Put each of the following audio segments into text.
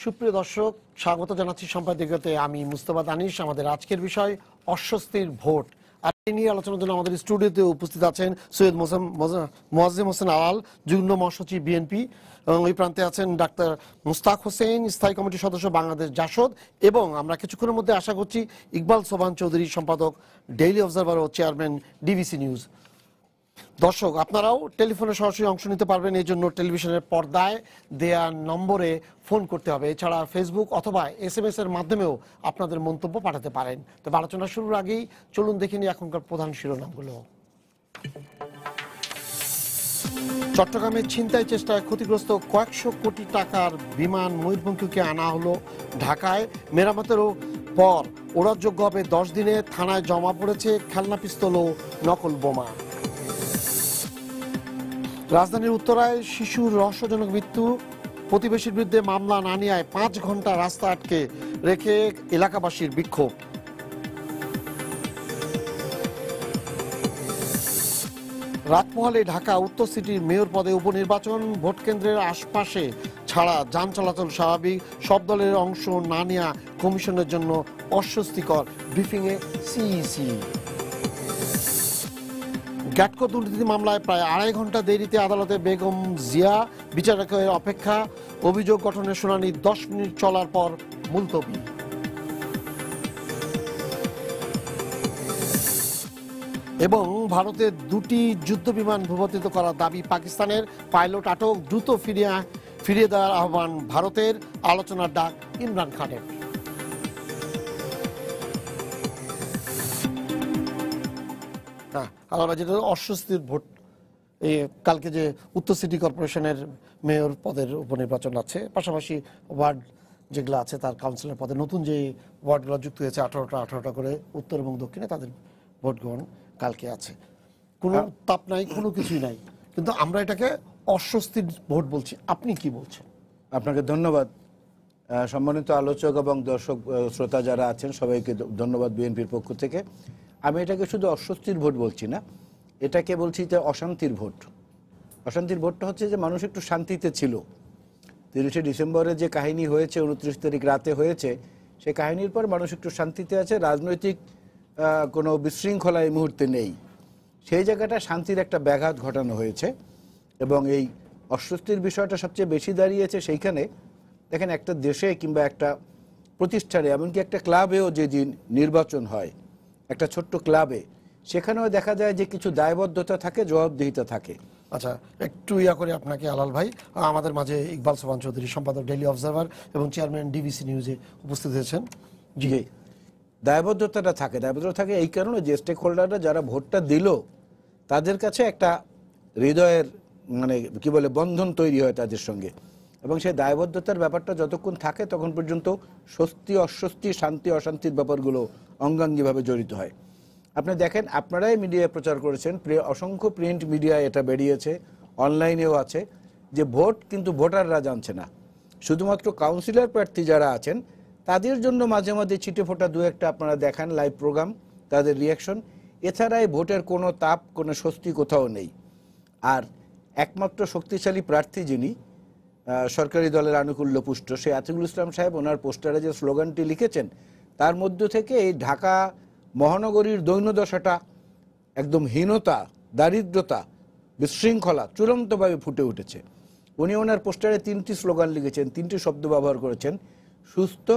সুপ্রিয় দর্শক, স্বাগত জানাচ্ছি সম্পাদকীয়তে। আমি মুস্তফা দানিশ। আমাদের আজকের বিষয় অস্বস্তির ভোট। আর এই নিয়ে আলোচনার জন্য আমাদের স্টুডিওতে উপস্থিত আছেন সৈয়দ মোয়াজ্জেম হোসেন আলাল, যুগ্ম মহাসচিব বিএনপি, এবং ওই প্রান্তে আছেন ডাক্তার মুস্তাক হোসেন, স্থায়ী কমিটির সদস্য বাংলাদেশ জাসদ, এবং আমরা কিছুক্ষণের মধ্যে আশা করছি ইকবাল সোবহান চৌধুরী, সম্পাদক ডেইলি অবজারভার ও চেয়ারম্যান ডিবিসি নিউজ। দর্শক, আপনারাও টেলিফোনে সরাসরি অংশ নিতে পারবেন। এই জন্য টেলিভিশনের পর্দায় দেয়া নম্বরে ফোন করতে হবে। এছাড়া ফেসবুক অথবা SMS এর মাধ্যমেও আপনাদের মন্তব্য পাঠাতে পারেন। তবে আলোচনা শুরুর আগেই চলুন দেখে নিই এখনকার প্রধান শিরোনামগুলো। চট্টগ্রামে ছিনতাই চেষ্টায় ক্ষতিগ্রস্ত কয়েকশো কোটি টাকার বিমান ময়ূরপঙ্খীকে আনা হলো ঢাকায়। মেরামতেরও পর ওড়াযোগ্য হবে 10 দিনে। থানায় জমা পড়েছে খেলনা পিস্তল ও নকল বোমা। রাজধানীর উত্তরায় শিশুর রহস্যজনক মৃত্যু। প্রতিবেশীর বিরুদ্ধে মামলা না নেওয়ায় 5 ঘন্টা রাস্তা আটকে রেখে এলাকাবাসীর বিক্ষোভ। রাতমহলে ঢাকা উত্তর সিটির মেয়র পদে উপনির্বাচন। ভোট কেন্দ্রের আশপাশে ছাড়া যান চলাচল স্বাভাবিক। সব দলের অংশ না নেওয়া কমিশনের জন্য অস্বস্তিকর। ব্রিফিংয়ে সিইসি। গ্যাটকো দুর্নীতি মামলায় প্রায় 2.5 ঘন্টা দেরিতে আদালতে বেগম জিয়া। বিচারকের অপেক্ষা। অভিযোগ গঠনের শুনানি 10 মিনিট চলার পর মুলতবি। এবং ভারতের 2টি যুদ্ধবিমান ভূপাতিত করার দাবি পাকিস্তানের। পাইলট আটক। দ্রুত ফিরিয়ে দেওয়ার আহ্বান ভারতের। আলোচনার ডাক ইমরান খানের। যেটা অস্বস্তির ভোট, কালকে যে উত্তর সিটি কর্পোরেশনের মেয়র পদের উপনির্বাচন আছে, পাশাপাশি ওয়ার্ড যেগুলো আছে তার কাউন্সিলর পদে নতুন যে ওয়ার্ডগুলো যুক্ত হয়েছে 18টা করে উত্তর এবং দক্ষিণে, তাদের ভোট গ্রহণ কালকে আছে। কোনো তাপ নাই, কোনো কিছুই নাই, কিন্তু আমরা এটাকে অস্বস্তির ভোট বলছি। আপনি কি বলছেন? আপনাকে ধন্যবাদ। সম্মানিত আলোচক এবং দর্শক শ্রোতা যারা আছেন সবাইকে ধন্যবাদ বিএনপির পক্ষ থেকে। আমি এটাকে শুধু অস্বস্তির ভোট বলছি না, এটাকে বলছি যে অশান্তির ভোট। অশান্তির ভোটটা হচ্ছে যে মানুষ একটু শান্তিতে ছিল। 30শে ডিসেম্বরে যে কাহিনী হয়েছে, 29 তারিখ রাতে হয়েছে, সেই কাহিনীর পর মানুষ একটু শান্তিতে আছে। রাজনৈতিক কোনো বিশৃঙ্খলা এই মুহূর্তে নেই। সেই জায়গাটা শান্তির একটা ব্যাঘাত ঘটানো হয়েছে। এবং এই অস্বস্তির বিষয়টা সবচেয়ে বেশি দাঁড়িয়েছে সেইখানে। দেখেন, একটা দেশে কিংবা একটা প্রতিষ্ঠানে, এমনকি একটা ক্লাবেও যেদিন নির্বাচন হয়, একটা ছোট্ট ক্লাবে, সেখানেও দেখা যায় যে কিছু দায়বদ্ধতা থাকে, জবাবদিহিতা থাকে। আচ্ছা, একটু করে আপনাকে আলাল ভাই, আমাদের মাঝে ইকবাল সোবহান চৌধুরী, সম্পাদক ডেইলি অবজারভার এবং চেয়ারম্যান ডিবিসি নিউজে উপস্থিত হয়েছেন। জি, দায়বদ্ধতাটা থাকে। দায়বদ্ধতা থাকে এই কারণে যে স্টেক হোল্ডাররা যারা ভোটটা দিল, তাদের কাছে একটা হৃদয়ের কি বলে বন্ধন তৈরি হয় তাদের সঙ্গে। এবং সেই দায়বদ্ধতার ব্যাপারটা যতক্ষণ থাকে তখন পর্যন্ত স্বস্তি অস্বস্তি, শান্তি অশান্তির ব্যাপারগুলো অঙ্গাঙ্গিভাবে জড়িত হয়। আপনি দেখেন, আপনারাই মিডিয়ায় প্রচার করেছেন, অসংখ্য প্রিন্ট মিডিয়ায় এটা বেরিয়েছে, অনলাইনেও আছে, যে ভোট কিন্তু ভোটাররা জানছে না। শুধুমাত্র কাউন্সিলর প্রার্থী যারা আছেন তাদের জন্য মাঝে মাঝে ছিটে ফোটা দু একটা আপনারা দেখান লাইভ প্রোগ্রাম, তাদের রিয়াকশন। এছাড়া এই ভোটের কোনো তাপ, কোনো স্বস্তি কোথাও নেই। আর একমাত্র শক্তিশালী প্রার্থী যিনি সরকারি দলের আনুকূল্য পুষ্ট, সেই আতিকুল ইসলাম সাহেব ওনার পোস্টারে যে স্লোগানটি লিখেছেন, তার মধ্য থেকে এই ঢাকা মহানগরীর দৈন্যদশাটা, একদম হীনতা, দারিদ্রতা, বিশৃঙ্খলা চূড়ান্তভাবে ফুটে উঠেছে। উনি ওনার পোস্টারে 3টি স্লোগান লিখেছেন, 3টি শব্দ ব্যবহার করেছেন। সুস্থ,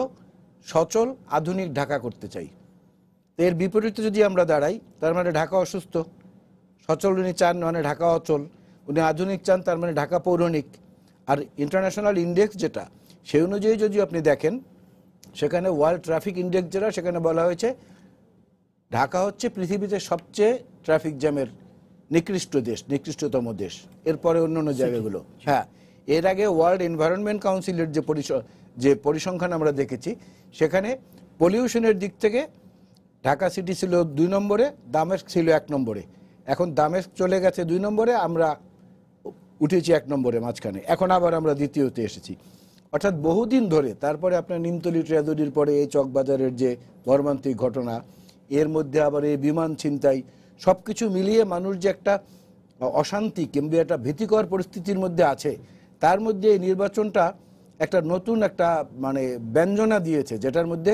সচল, আধুনিক ঢাকা করতে চাই। এর বিপরীতে যদি আমরা দাঁড়াই, তার মানে ঢাকা অসুস্থ। সচল উনি চান, মানে ঢাকা অচল। উনি আধুনিক চান, তার মানে ঢাকা পৌরাণিক। আর ইন্টারন্যাশনাল ইন্ডেক্স যেটা, সেই অনুযায়ী যদি আপনি দেখেন, সেখানে ওয়ার্ল্ড ট্রাফিক ইন্ডেক্স যেটা, সেখানে বলা হয়েছে ঢাকা হচ্ছে পৃথিবীতে সবচেয়ে ট্রাফিক জ্যামের নিকৃষ্টতম দেশ, এরপরে অন্যান্য জায়গাগুলো। হ্যাঁ, এর আগে ওয়ার্ল্ড এনভায়রনমেন্ট কাউন্সিলের যে পরিসংখ্যান আমরা দেখেছি, সেখানে পলিউশনের দিক থেকে ঢাকা সিটি ছিল 2 নম্বরে, দামেস্ক ছিল 1 নম্বরে। এখন দামেস্ক চলে গেছে 2 নম্বরে, আমরা উঠেছি 1 নম্বরে মাঝখানে। এখন আবার আমরা দ্বিতীয়তে এসেছি। অর্থাৎ বহুদিন ধরে, তারপরে আপনার নিমতলি ট্র্যাজেডির পরে এই চকবাজারের যে মর্মান্তিক ঘটনা, এর মধ্যে আবার এই বিমান ছিনতাই, সব কিছু মিলিয়ে মানুষ যে একটা অশান্তি কিংবা একটা ভীতিকর পরিস্থিতির মধ্যে আছে, তার মধ্যে এই নির্বাচনটা একটা নতুন একটা মানে ব্যঞ্জনা দিয়েছে, যেটার মধ্যে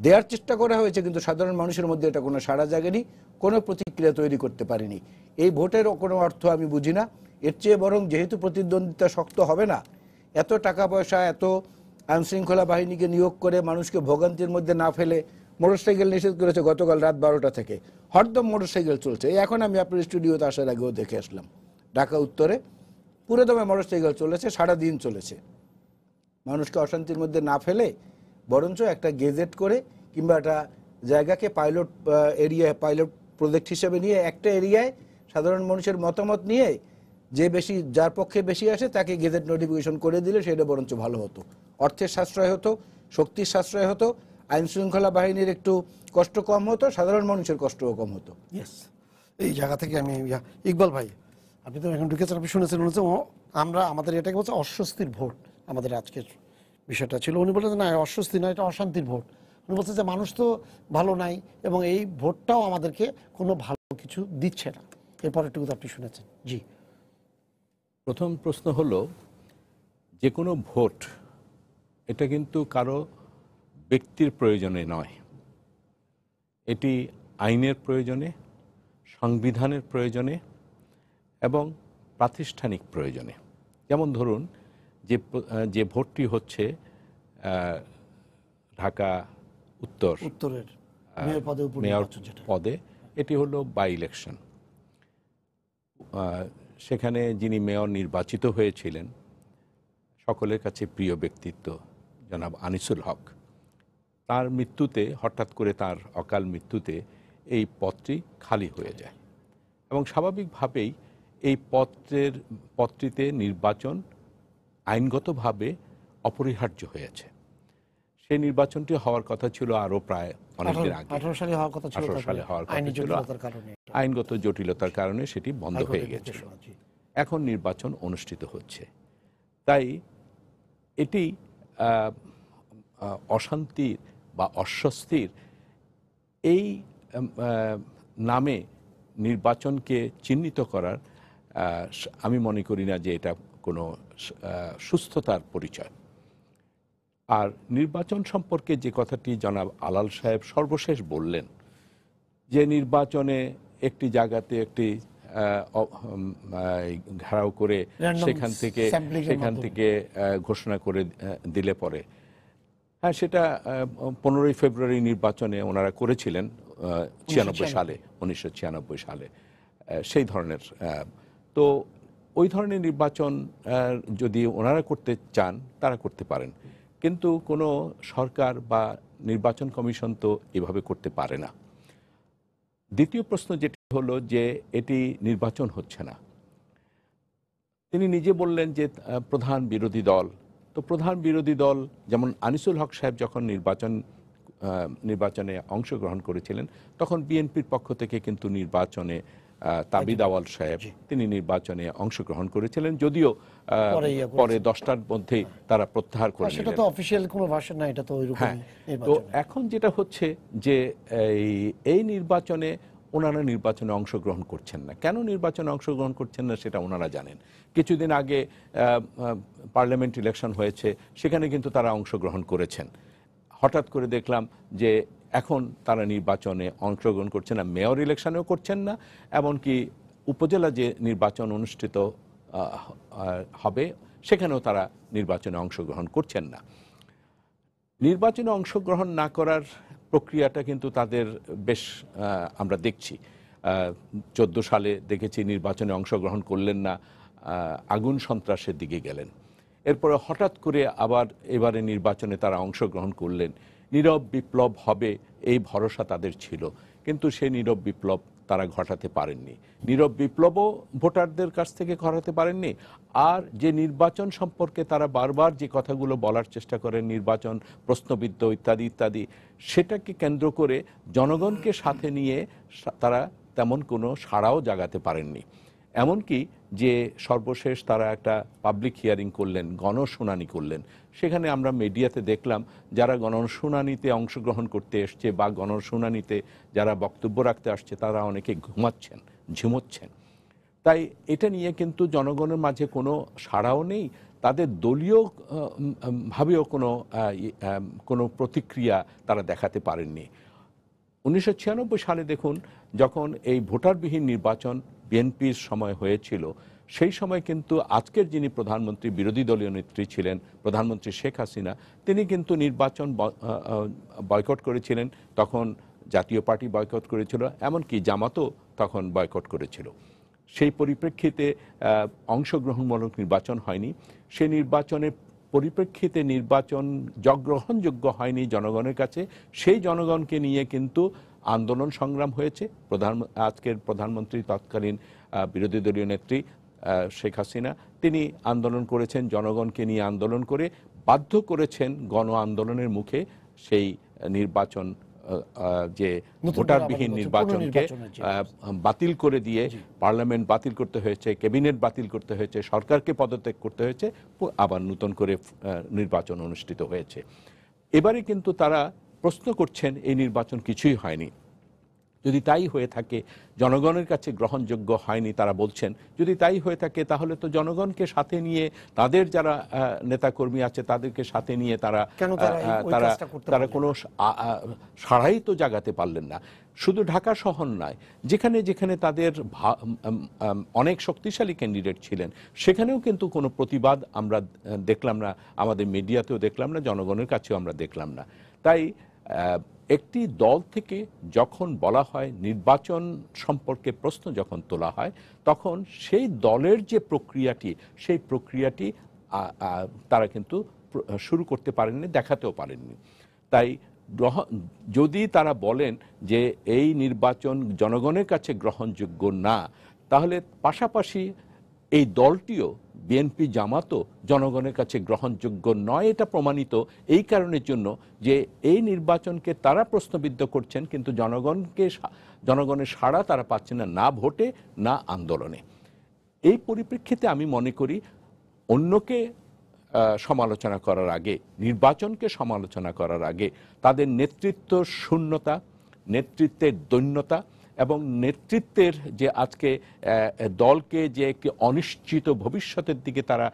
দেওয়ার চেষ্টা করা হয়েছে, কিন্তু সাধারণ মানুষের মধ্যে এটা কোনো সাড়া জাগেনি, কোনো প্রতিক্রিয়া তৈরি করতে পারেনি। এই ভোটের কোনো অর্থ আমি বুঝি না। এর চেয়ে বরং যেহেতু প্রতিদ্বন্দ্বিতা শক্ত হবে না, এত টাকা পয়সা, এত আইনশৃঙ্খলা বাহিনীকে নিয়োগ করে মানুষকে ভোগান্তির মধ্যে না ফেলে মোটরসাইকেল নিষেধ করেছে গতকাল রাত 12টা থেকে, হরদম মোটরসাইকেল চলছে। এখন আমি আপনার স্টুডিওতে আসার আগেও দেখে আসলাম, ঢাকা উত্তরে পুরো দমে মোটরসাইকেল চলেছে, সারাদিন চলেছে। মানুষকে অশান্তির মধ্যে না ফেলে বরঞ্চ একটা গেজেট করে কিংবা একটা জায়গাকে পাইলট এরিয়া, পাইলট প্রজেক্ট হিসেবে নিয়ে একটা এরিয়ায় সাধারণ মানুষের মতামত নিয়ে যে বেশি, যার পক্ষে বেশি আসে তাকে গেজেট নোটিফিকেশন করে দিলে সেটা বরঞ্চ ভালো হতো। অর্থের সাশ্রয় হতো, শক্তির সাশ্রয় হতো, আইন শৃঙ্খলা বাহিনীর একটু কষ্ট কম হতো, সাধারণ মানুষের কষ্টও কম হতো। ইয়েস, এই জায়গা থেকে আমি ইকবাল ভাই, আপনি তো এখন ঢুকেছেন, আপনি শুনেছেন বলেছে আমরা আমাদের এটাকে বলছে অস্বস্তির ভোট। আমাদের আজকের বিষয়টা ছিল, উনি বলেছেন না অস্বস্তি না, এটা অশান্তির ভোট। উনি বলছে যে মানুষ তো ভালো নাই এবং এই ভোটটাও আমাদেরকে কোনো ভালো কিছু দিচ্ছে না। এরপরেরটুকু তো আপনি শুনেছেন। জি, প্রথম প্রশ্ন হলো, যে কোনো ভোট এটা কিন্তু কারো ব্যক্তির প্রয়োজনে নয়, এটি আইনের প্রয়োজনে, সংবিধানের প্রয়োজনে এবং প্রাতিষ্ঠানিক প্রয়োজনে। যেমন ধরুন যে ভোটটি হচ্ছে ঢাকা উত্তরের মেয়র পদে মেয়র পদে, এটি হলো বাই ইলেকশন। সেখানে যিনি মেয়র নির্বাচিত হয়েছিলেন সকলের কাছে প্রিয় ব্যক্তিত্ব জনাব আনিসুল হক, তার মৃত্যুতে, হঠাৎ করে তার অকাল মৃত্যুতে এই পদটি খালি হয়ে যায় এবং স্বাভাবিকভাবেই এই পদটিতে নির্বাচন আইনগতভাবে অপরিহার্য হয়েছে। সেই নির্বাচনটি হওয়ার কথা ছিল আরও প্রায় অনেকদিন আগে, 18 সালে হওয়ার কথা ছিল, আইনগত জটিলতার কারণে সেটি বন্ধ হয়ে গেছিল। এখন নির্বাচন অনুষ্ঠিত হচ্ছে। তাই এটি অশান্তির বা অস্বস্তির এই নামে নির্বাচনকে চিহ্নিত করার আমি মনে করি না যে এটা কোনো সুস্থতার পরিচয়। আর নির্বাচন সম্পর্কে যে কথাটি জনাব আলাল সাহেব সর্বশেষ বললেন, যে নির্বাচনে একটি জায়গাতে একটি ঘেরাও করে সেখান থেকে ঘোষণা করে দিলে পরে, হ্যাঁ, সেটা 15ই ফেব্রুয়ারি নির্বাচনে ওনারা করেছিলেন 1996 সালে সেই ধরনের। তো ওই ধরনের নির্বাচন যদি ওনারা করতে চান তারা করতে পারেন, কিন্তু কোনো সরকার বা নির্বাচন কমিশন তো এভাবে করতে পারে না। দ্বিতীয় প্রশ্ন যেটি হলো যে এটি নির্বাচন হচ্ছে না, তিনি নিজে বললেন যে প্রধান বিরোধী দল, তো প্রধান বিরোধী দল যেমন আনিসুল হক সাহেব যখন নির্বাচনে অংশগ্রহণ করেছিলেন তখন বিএনপির পক্ষ থেকে কিন্তু নির্বাচনে তাবিদ আওয়াল সাহেব তিনি নির্বাচনে অংশগ্রহণ করেছিলেন, যদিও পরে 10টার মধ্যেই তারা প্রত্যাহার করে নিলেন। সেটা তো অফিশিয়াল কোনো ভার্সন না, এটা তো ওইরকমই। তো এখন যেটা হচ্ছে যে এই নির্বাচনে ওনারা নির্বাচনে অংশগ্রহণ করছেন না। কেন নির্বাচনে অংশগ্রহণ করছেন না সেটা ওনারা জানেন। কিছুদিন আগে পার্লামেন্ট ইলেকশন হয়েছে, সেখানে কিন্তু তারা অংশগ্রহণ করেছেন। হঠাৎ করে দেখলাম যে এখন তারা নির্বাচনে অংশগ্রহণ করছেন না, মেয়র ইলেকশনেও করছেন না, এমনকি উপজেলা যে নির্বাচন অনুষ্ঠিত হবে সেখানেও তারা নির্বাচনে অংশগ্রহণ করছেন না। নির্বাচনে অংশগ্রহণ না করার প্রক্রিয়াটা কিন্তু তাদের বেশ আমরা দেখছি। 14 সালে দেখেছি নির্বাচনে অংশগ্রহণ করলেন না, আগুন সন্ত্রাসের দিকে গেলেন। এরপরে হঠাৎ করে আবার এবারে নির্বাচনে তারা অংশগ্রহণ করলেন। নীরব বিপ্লব হবে এই ভরসা তাদের ছিল, কিন্তু সেই নীরব বিপ্লব তারা ঘটাতে পারেননি। নীরব বিপ্লবও ভোটারদের কাছ থেকে ঘটাতে পারেননি। আর যে নির্বাচন সম্পর্কে তারা বারবার যে কথাগুলো বলার চেষ্টা করেন, নির্বাচন প্রশ্নবিদ্ধ ইত্যাদি ইত্যাদি, সেটাকে কেন্দ্র করে জনগণকে সাথে নিয়ে তারা তেমন কোনো সাড়াও জাগাতে পারেননি। এমনকি যে সর্বশেষ তারা একটা পাবলিক হিয়ারিং করলেন, গণশুনানি করলেন, সেখানে আমরা মিডিয়াতে দেখলাম যারা গণশুনানিতে অংশগ্রহণ করতে এসছে বা গণশুনানিতে যারা বক্তব্য রাখতে আসছে তারা অনেকে ঝিমোচ্ছেন। তাই এটা নিয়ে কিন্তু জনগণের মাঝে কোনো সাড়াও নেই, তাদের দলীয় ভাবেও কোনো প্রতিক্রিয়া তারা দেখাতে পারেননি। 1996 সালে দেখুন, যখন এই ভোটারবিহীন নির্বাচন বিএনপির সময় হয়েছিল, সেই সময় কিন্তু আজকের যিনি প্রধানমন্ত্রী, বিরোধী দলীয় নেত্রী ছিলেন প্রধানমন্ত্রী শেখ হাসিনা, তিনি কিন্তু নির্বাচন বয়কট করেছিলেন। তখন জাতীয় পার্টি বয়কট করেছিল, এমনকি জামাতও তখন বয়কট করেছিল। সেই পরিপ্রেক্ষিতে অংশগ্রহণমূলক নির্বাচন হয়নি। সেই নির্বাচনের পরিপ্রেক্ষিতে নির্বাচন গ্রহণযোগ্য হয়নি জনগণের কাছে। সেই জনগণকে নিয়ে কিন্তু আন্দোলন সংগ্রাম হয়েছে। আজকের প্রধানমন্ত্রী, তৎকালীন বিরোধী দলীয় নেত্রী শেখ হাসিনা, তিনি আন্দোলন করেছেন, জনগণকে নিয়ে আন্দোলন করে বাধ্য করেছেন গণ আন্দোলনের মুখে সেই নির্বাচন, যে ভোটারবিহীন নির্বাচনকে বাতিল করে দিয়ে পার্লামেন্ট বাতিল করতে হয়েছে, ক্যাবিনেট বাতিল করতে হয়েছে, সরকারকে পদত্যাগ করতে হয়েছে, আবার নতুন করে নির্বাচন অনুষ্ঠিত হয়েছে। এবারে কিন্তু তারা প্রশ্ন করছেন এই নির্বাচন কিছুই হয়নি। যদি তাই হয়ে থাকে, জনগণের কাছে গ্রহণযোগ্য হয়নি তারা বলছেন, যদি তাই হয়ে থাকে তাহলে তো জনগণকে সাথে নিয়ে, তাদের যারা নেতাকর্মী আছে তাদেরকে সাথে নিয়ে তারা কোনো সাড়াই তো জাগাতে পারলেন না। শুধু ঢাকা শহর নয়, যেখানে যেখানে তাদের অনেক শক্তিশালী ক্যান্ডিডেট ছিলেন, সেখানেও কিন্তু কোনো প্রতিবাদ আমরা দেখলাম না, আমাদের মিডিয়াতেও দেখলাম না, জনগণের কাছেও আমরা দেখলাম না। তাই একটি দল থেকে যখন বলা হয়, নির্বাচন সম্পর্কে প্রশ্ন যখন তোলা হয়, তখন সেই দলের যে প্রক্রিয়াটি, সেই প্রক্রিয়াটি তারা কিন্তু শুরু করতে পারেননি, দেখাতেও পারেননি। তাই যদি তারা বলেন যে এই নির্বাচন জনগণের কাছে গ্রহণযোগ্য না, তাহলে পাশাপাশি এই দলটিও, বিএনপি জামাতও জনগণের কাছে গ্রহণযোগ্য নয়। এটা প্রমাণিত এই কারণের জন্য যে এই নির্বাচনকে তারা প্রশ্নবিদ্ধ করছেন, কিন্তু জনগণের সাড়া তারা পাচ্ছেন না, না ভোটে না আন্দোলনে। এই পরিপ্রেক্ষিতে আমি মনে করি অন্যকে সমালোচনা করার আগে, নির্বাচনকে সমালোচনা করার আগে, তাদের নেতৃত্ব শূন্যতা, নেতৃত্বের দৈন্যতা এবং নেতৃত্বের যে আজকে দলকে যে একটি অনিশ্চিত ভবিষ্যতের দিকে তারা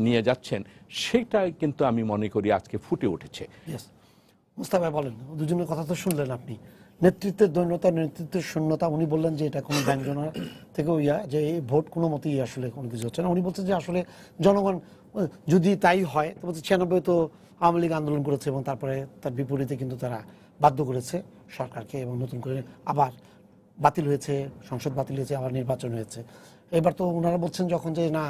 নিয়ে যাচ্ছেন, সেটা কিন্তু আমি মনে করি আজকে ফুটে উঠেছে। মুস্তাফা বলেন, দুজনের কথা তো শুনলেন আপনি। নেতৃত্বের দৈন্যতা, নেতৃত্বের শূন্যতা, উনি বললেন যে এটা কোনো ব্যঞ্জনা থেকেও যে এই ভোট কোনো মতেই আসলে কোনো কিছু হচ্ছে না। উনি বলছেন যে আসলে জনগণ যদি তাই হয়, তো বলছে 96 তো আওয়ামী লীগ আন্দোলন করেছে এবং তারপরে তার বিপরীতে কিন্তু তারা বাধ্য করেছে সরকারকে, এবং নতুন করে আবার বাতিল হয়েছে, সংসদ বাতিল হয়েছে, আবার নির্বাচন হয়েছে। এবার তো ওনারা বলছেন যখন যে না,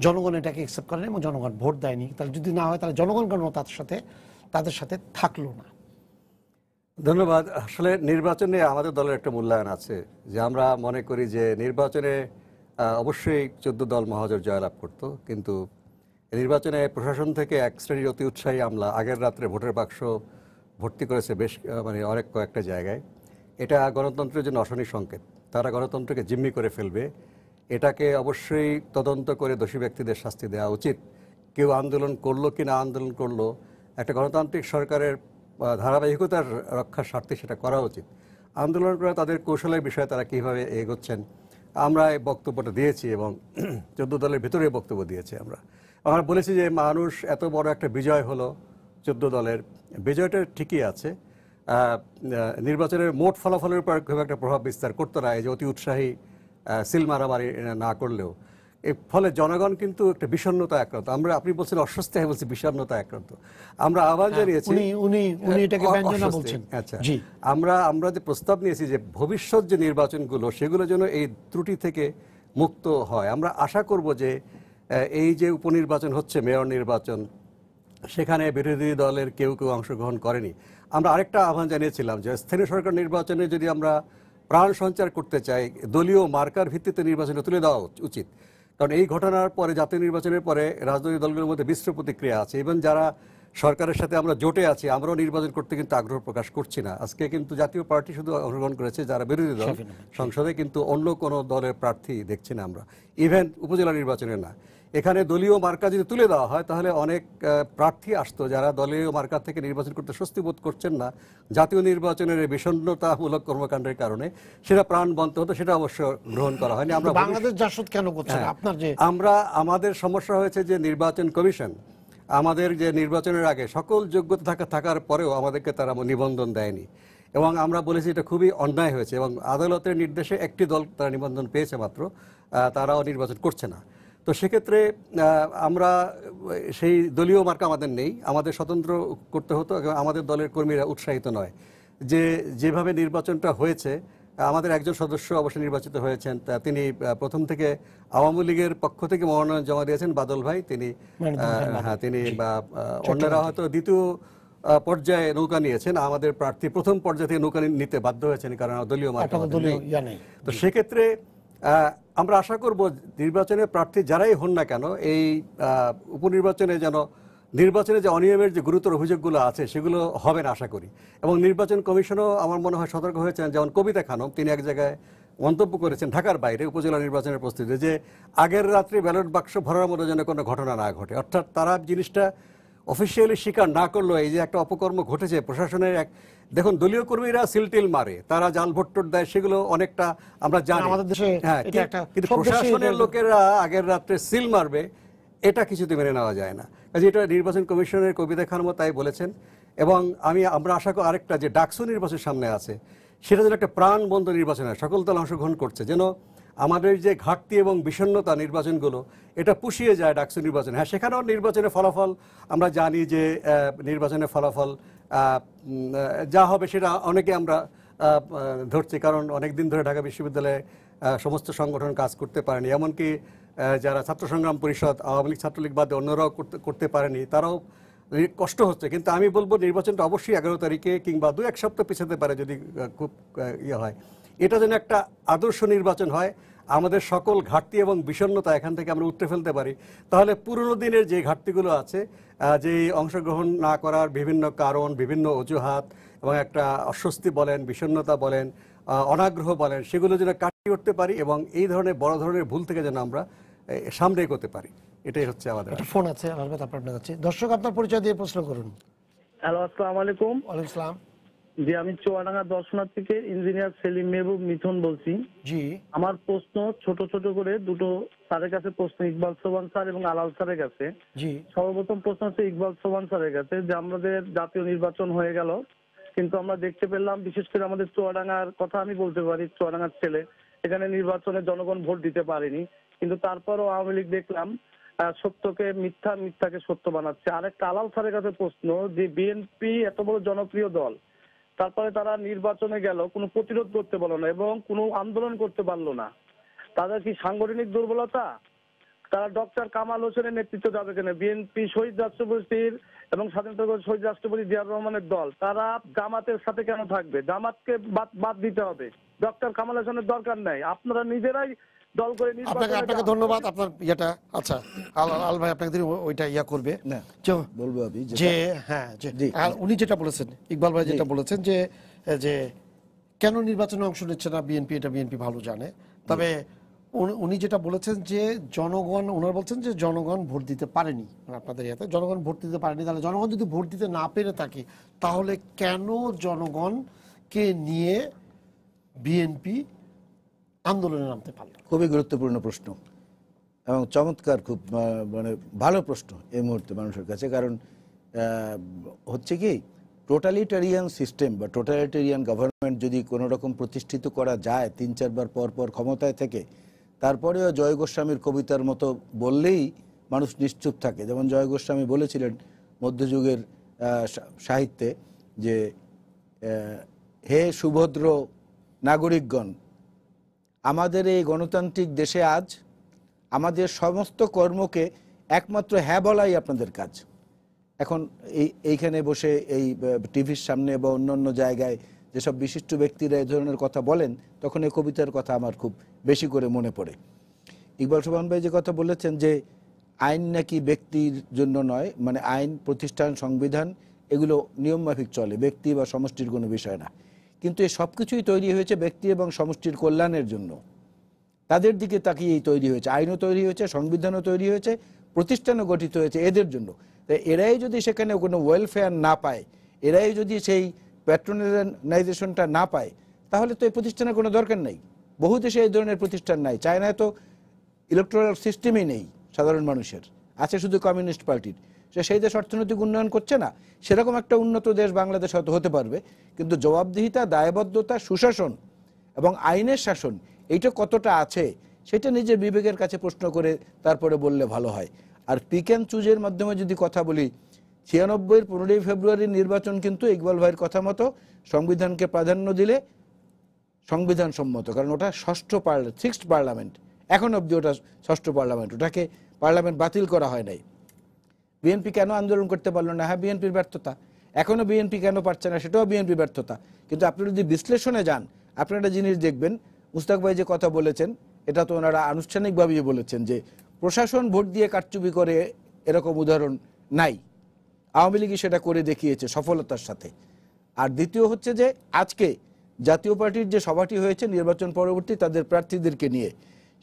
জনগণ এটাকে অ্যাকসেপ্ট করেনি এবং জনগণ ভোট দেয়নি, তাহলে যদি না হয় তাহলে জনগণ কেন তাদের সাথে থাকলো না? ধন্যবাদ। আসলে নির্বাচনে আমাদের দলের একটা মূল্যায়ন আছে, যে আমরা মনে করি যে নির্বাচনে অবশ্যই 14 দল মহাজোট জয়লাভ করত, কিন্তু নির্বাচনে প্রশাসন থেকে এক শ্রেণীর অতি উৎসাহী আমলা আগের রাত্রে ভোটের বাক্স ভর্তি করেছে বেশ অনেক কয়েকটা জায়গায়। এটা গণতন্ত্রের জন্য অশনি সংকেত। তারা গণতন্ত্রকে জিম্মি করে ফেলবে। এটাকে অবশ্যই তদন্ত করে দোষী ব্যক্তিদের শাস্তি দেওয়া উচিত। কেউ আন্দোলন করলো কি না আন্দোলন করলো, একটা গণতান্ত্রিক সরকারের ধারাবাহিকতার রক্ষার স্বার্থে সেটা করা উচিত। আন্দোলন করে তাদের কৌশলের বিষয়ে তারা কীভাবে এগোচ্ছেন, আমরা এই বক্তব্যটা দিয়েছি এবং 14 দলের ভিতরে বক্তব্য দিয়েছি। আমরা বলেছি যে মানুষ এত বড় একটা বিজয় হলো 14 দলের, বিজয়টা ঠিকই আছে, নির্বাচনের মোট ফলাফলের উপর খুব একটা প্রভাব বিস্তার করতো না, এই যে অতি উৎসাহী সিল মারামারি না করলেও। এর ফলে জনগণ কিন্তু একটা বিষণ্ণতা আক্রান্ত। আপনি বলছেন অস্বস্তি, আমি বলছি বিষণ্ণতা আক্রান্ত। আমরা আহ্বান জানিয়েছি, আচ্ছা, আমরা যে প্রস্তাব নিয়েছি যে ভবিষ্যৎ যে নির্বাচনগুলো, সেগুলো যেন এই ত্রুটি থেকে মুক্ত হয়। আমরা আশা করব যে এই যে উপনির্বাচন হচ্ছে, মেয়র নির্বাচন, সেখানে বিরোধী দলের কেউ অংশগ্রহণ করেনি। আমরা আরেকটা আহ্বান জানিয়েছিলাম যে স্থানীয় সরকার নির্বাচনে যদি আমরা প্রাণ সঞ্চার করতে চাই, দলীয় মার্কার ভিত্তিতে নির্বাচনে তুলে দেওয়া উচিত। কারণ এই ঘটনার পরে, জাতীয় নির্বাচনের পরে রাজনৈতিক দলগুলোর মধ্যে মিশ্র প্রতিক্রিয়া আছে। এবং যারা সরকারের সাথে আমরা জোটে আছি, আমরাও নির্বাচন করতে কিন্তু আগ্রহ প্রকাশ করছি না। আজকে কিন্তু জাতীয় পার্টি শুধু অংশগ্রহণ করেছে, যারা বিরোধী দল সংসদে, কিন্তু অন্য কোনো দলের প্রার্থী দেখছি না আমরা, ইভেন উপজেলা নির্বাচনে না। এখানে দলীয় মার্কা যদি তুলে দেওয়া হয় তাহলে অনেক প্রার্থী আসতো যারা দলীয় মার্কা থেকে নির্বাচন করতে স্বস্তি বোধ করছেন না, জাতীয় নির্বাচনের এই বিষণ্ণতামূলক কর্মকাণ্ডের কারণে সেটা প্রাণ বন্ধ হতো, সেটা অবশ্য গ্রহণ করা হয়নি। আমরা বাংলাদেশ জাসদ কেন করছে না? আপনার যে আমাদের সমস্যা হয়েছে যে নির্বাচন কমিশন আমাদের যে নির্বাচনের আগে সকল যোগ্যতা থাকার পরেও আমাদেরকে তারা নিবন্ধন দেয়নি, এবং আমরা বলেছি এটা খুবই অন্যায় হয়েছে, এবং আদালতের নির্দেশে একটি দল তারা নিবন্ধন পেয়েছে মাত্র, তারাও নির্বাচন করছে না। তো সেক্ষেত্রে আমরা সেই দলীয় মার্কা আমাদের নেই, আমাদের স্বতন্ত্র করতে হতো। আমাদের দলের কর্মীরা উৎসাহিত নয় যে যেভাবে নির্বাচনটা হয়েছে। আমাদের একজন সদস্য অবশ্য নির্বাচিত হয়েছেন, তিনি প্রথম থেকে আওয়ামী লীগের পক্ষ থেকে মনোনয়ন জমা দিয়েছেন, বাদল ভাই, তিনি তিনি অন্যরা হয়তো দ্বিতীয় পর্যায়ে নৌকা নিয়েছেন। আমাদের প্রার্থী প্রথম পর্যায়ে থেকে নৌকা নিতে বাধ্য হয়েছেন কারণ দলীয় মার্কা নেই। তো সেক্ষেত্রে আমরা আশা করব নির্বাচনে প্রার্থী যারাই হন না কেন এই উপনির্বাচনে যেন নির্বাচনে যে অনিয়মের যে গুরুতর অভিযোগগুলো আছে সেগুলো হবে না আশা করি। এবং নির্বাচন কমিশনও আমার মনে হয় সতর্ক হয়েছেন, যেমন কবিতা খানম তিনি এক জায়গায় মন্তব্য করেছেন ঢাকার বাইরে উপজেলা নির্বাচনের প্রস্তুতি, যে আগের রাত্রে ব্যালট বাক্স ভরার মতো যেন কোনো ঘটনা না ঘটে। অর্থাৎ তারা জিনিসটা অফিসিয়ালি স্বীকার না করলো এই যে একটা অপকর্ম ঘটেছে প্রশাসনের দেখুন দলীয় কর্মীরা সিলটিল মারে, তারা জাল ভোট দেয়, সেগুলো অনেকটা আমরা জানি। হ্যাঁ, কিন্তু প্রশাসনের লোকেরা আগের রাত্রে সিল মারবে এটা কিছুতে মেনে নেওয়া যায় না। কাজে এটা নির্বাচন কমিশনের কবিতা খানম তাই বলেছেন। এবং আমরা আশা করি আরেকটা যে ডাকসু নির্বাচন সামনে আছে সেটা যেন একটা প্রাণবন্ত নির্বাচন হয়, সকল দল অংশগ্রহণ করছে, যেন আমাদের যে ঘাটতি এবং বিষণ্ণতা নির্বাচনগুলো এটা পুষিয়ে যায় ডাকসু নির্বাচন। হ্যাঁ, সেখানেও নির্বাচনের ফলাফল আমরা জানি যে নির্বাচনের ফলাফল যা হবে সেটা অনেকে আমরা ধরছি, কারণ অনেক দিন ধরে ঢাকা বিশ্ববিদ্যালয়ে সমস্ত সংগঠন কাজ করতে পারেনি, এমনকি যারা ছাত্র সংগ্রাম পরিষদ, আওয়ামী লীগ, ছাত্রলীগ বাদে অন্যরাও করতে পারেনি, তারাও কষ্ট হচ্ছে। কিন্তু আমি বলবো নির্বাচনটা অবশ্যই 11 তারিখে কিংবা 2-1 সপ্তাহ পিছাতে পারে যদি খুব ইয়ে হয়। এটা যেন একটা আদর্শ নির্বাচন হয়, আমাদের সকল ঘাটতি এবং বিষণ্ণতা এখান থেকে আমরা উঠতে ফেলতে পারি, তাহলে পুরনো দিনের যে ঘাটতিগুলো আছে, যে অংশগ্রহণ না করার বিভিন্ন কারণ, বিভিন্ন অজুহাত এবং একটা অস্বস্তি বলেন, বিষণ্ণতা বলেন, অনাগ্রহ বলেন, সেগুলো যেন কাটিয়ে উঠতে পারি এবং এই ধরনের বড় ধরনের ভুল থেকে যেন আমরা সামনে এগোতে পারি, এটাই হচ্ছে আমাদের। ফোন আছে আপনার কাছে, দর্শক আপনার পরিচয় দিয়ে প্রশ্ন করুন। হ্যালো, আসসালামু আলাইকুম। ওয়ালাইকুম আসসালাম। জি, আমি চুয়াডাঙ্গা দর্শনার্থ থেকে ইঞ্জিনিয়ার সেলিম মেহবুব মিথুন বলছি। জি, আমার প্রশ্ন ছোট ছোট করে দুটো স্যারের কাছে প্রশ্ন, ইকবাল সোবান স্যার এবং আলাল স্যারের কাছে। জি, সর্বপ্রথম প্রশ্ন হচ্ছে ইকবাল সোবান স্যারের কাছে, যে আমাদের জাতীয় নির্বাচন হয়ে গেল, কিন্তু আমরা দেখতে পেলাম বিশেষ করে আমাদের চুয়াডাঙ্গার কথা আমি বলতে পারি, চুয়াডাঙ্গার ছেলে, এখানে নির্বাচনে জনগণ ভোট দিতে পারেনি, কিন্তু তারপরও আওয়ামী লীগ দেখলাম সত্যকে মিথ্যা, মিথ্যাকে সত্য বানাচ্ছে। আরেকটা আলাল স্যারের কাছে প্রশ্ন, যে বিএনপি এত বড় জনপ্রিয় দল, তারপরে তারা নির্বাচনে গেল, কোনো প্রতিরোধ করতে পারলো না এবং কোনো আন্দোলন করতে পারলো না, তাদের কি সাংগঠনিক দুর্বলতা? তারা ডক্টর কামাল হোসেনের নেতৃত্ব যাবে কেন? বিএনপি শহীদ রাষ্ট্রপতির এবং স্বাধীনতা শহীদ রাষ্ট্রপতি জিয়াউর রহমানের দল, তারা জামাতের সাথে কেন থাকবে? জামাতকে বাদ দিতে হবে, ডক্টর কামাল হোসেনের দরকার নাই, আপনারা নিজেরাই দল করে আপনাকে ধন্যবাদ। আপনার ইয়েটা আচ্ছা, আল ভাই আপনাকে ওইটা ইয়া করবে না বলবো আমি যে হ্যাঁ, যে উনি যেটা বলেছেন, ইকবাল ভাই যেটা বলেছেন যে কেন নির্বাচনে অংশ নিচ্ছে না বিএনপি, এটা বিএনপি ভালো জানে। তবে উনি যেটা বলেছেন যে জনগণ, ওনারা বলছেন যে জনগণ ভোট দিতে পারেনি, আপনাদের ইয়াতে জনগণ ভোট দিতে পারেনি, তাহলে জনগণ যদি ভোট দিতে না পেরে থাকে তাহলে কেন জনগণকে নিয়ে বিএনপি আন্দোলনে নামতে পারল? খুবই গুরুত্বপূর্ণ প্রশ্ন এবং চমৎকার, খুব মানে ভালো প্রশ্ন এই মুহূর্তে মানুষের কাছে। কারণ হচ্ছে কি, টোটালিটারিয়ান সিস্টেম বা টোটালিটারিয়ান গভর্নমেন্ট যদি কোনো রকম প্রতিষ্ঠিত করা যায় 3-4 বার পর ক্ষমতায় থেকে, তারপরেও জয় গোস্বামীর কবিতার মতো বললেই মানুষ নিশ্চুপ থাকে। যেমন জয় গোস্বামী বলেছিলেন মধ্যযুগের সাহিত্যে যে হে সুভদ্র নাগরিকগণ, আমাদের এই গণতান্ত্রিক দেশে আজ আমাদের সমস্ত কর্মকে একমাত্র হ্যাঁ বলাই আপনাদের কাজ। এখন এইখানে বসে এই টিভির সামনে বা অন্য জায়গায় যেসব বিশিষ্ট ব্যক্তিরা এই ধরনের কথা বলেন, তখন এই কবিতার কথা আমার খুব বেশি করে মনে পড়ে। ইকবাল সোবহান ভাই যে কথা বলেছেন যে আইন নাকি ব্যক্তির জন্য নয়, মানে আইন, প্রতিষ্ঠান, সংবিধান এগুলো নিয়মমাফিক চলে, ব্যক্তি বা সমষ্টির কোনো বিষয় না। কিন্তু এই সব কিছুই তৈরি হয়েছে ব্যক্তি এবং সমষ্টির কল্যাণের জন্য। তাদের দিকে তাকিয়েই তৈরি হয়েছে, আইনও তৈরি হয়েছে, সংবিধানও তৈরি হয়েছে, প্রতিষ্ঠানও গঠিত হয়েছে এদের জন্য। তাই এরাই যদি সেখানে কোনো ওয়েলফেয়ার না পায়, এরাই যদি সেই প্যাট্রোনাইজেশনটা না পায়, তাহলে তো এই প্রতিষ্ঠানের কোনো দরকার নেই। বহু দেশে এই ধরনের প্রতিষ্ঠান নাই। চায়নায় তো ইলেকট্রাল সিস্টেমই নেই সাধারণ মানুষের, আছে শুধু কমিউনিস্ট পার্টির। সেই দেশ অর্থনৈতিক উন্নয়ন করছে না। সেরকম একটা উন্নত দেশ বাংলাদেশ হয়তো হতে পারবে, কিন্তু জবাবদিহিতা, দায়বদ্ধতা, সুশাসন এবং আইনের শাসন এইটা কতটা আছে সেটা নিজের বিবেকের কাছে প্রশ্ন করে তারপরে বললে ভালো হয়। আর পিক অ্যান্ড চুজের মাধ্যমে যদি কথা বলি, 96-এর 15ই ফেব্রুয়ারির নির্বাচন কিন্তু ইকবাল ভাইয়ের কথা মতো সংবিধানকে প্রাধান্য দিলে সংবিধান সম্মত, কারণ ওটা সিক্সথ পার্লামেন্ট, এখন অবধি ওটা ষষ্ঠ পার্লামেন্ট, ওটাকে পার্লামেন্ট বাতিল করা হয় নাই। বিএনপি কেন আন্দোলন করতে পারলো না? হ্যাঁ, বিএনপির ব্যর্থতা। এখনও বিএনপি কেন পারছে না? সেটাও বিএনপির ব্যর্থতা। কিন্তু আপনি যদি বিশ্লেষণে যান, আপনি একটা জিনিস দেখবেন, মুস্তাক ভাই যে কথা বলেছেন এটা তো ওনারা আনুষ্ঠানিকভাবেই বলেছেন যে প্রশাসন ভোট দিয়ে কারচুপি করে এরকম উদাহরণ নাই। আওয়ামী লীগই সেটা করে দেখিয়েছে সফলতার সাথে। আর দ্বিতীয় হচ্ছে যে আজকে জাতীয় পার্টির যে সভাটি হয়েছে নির্বাচন পরবর্তী তাদের প্রার্থীদেরকে নিয়ে,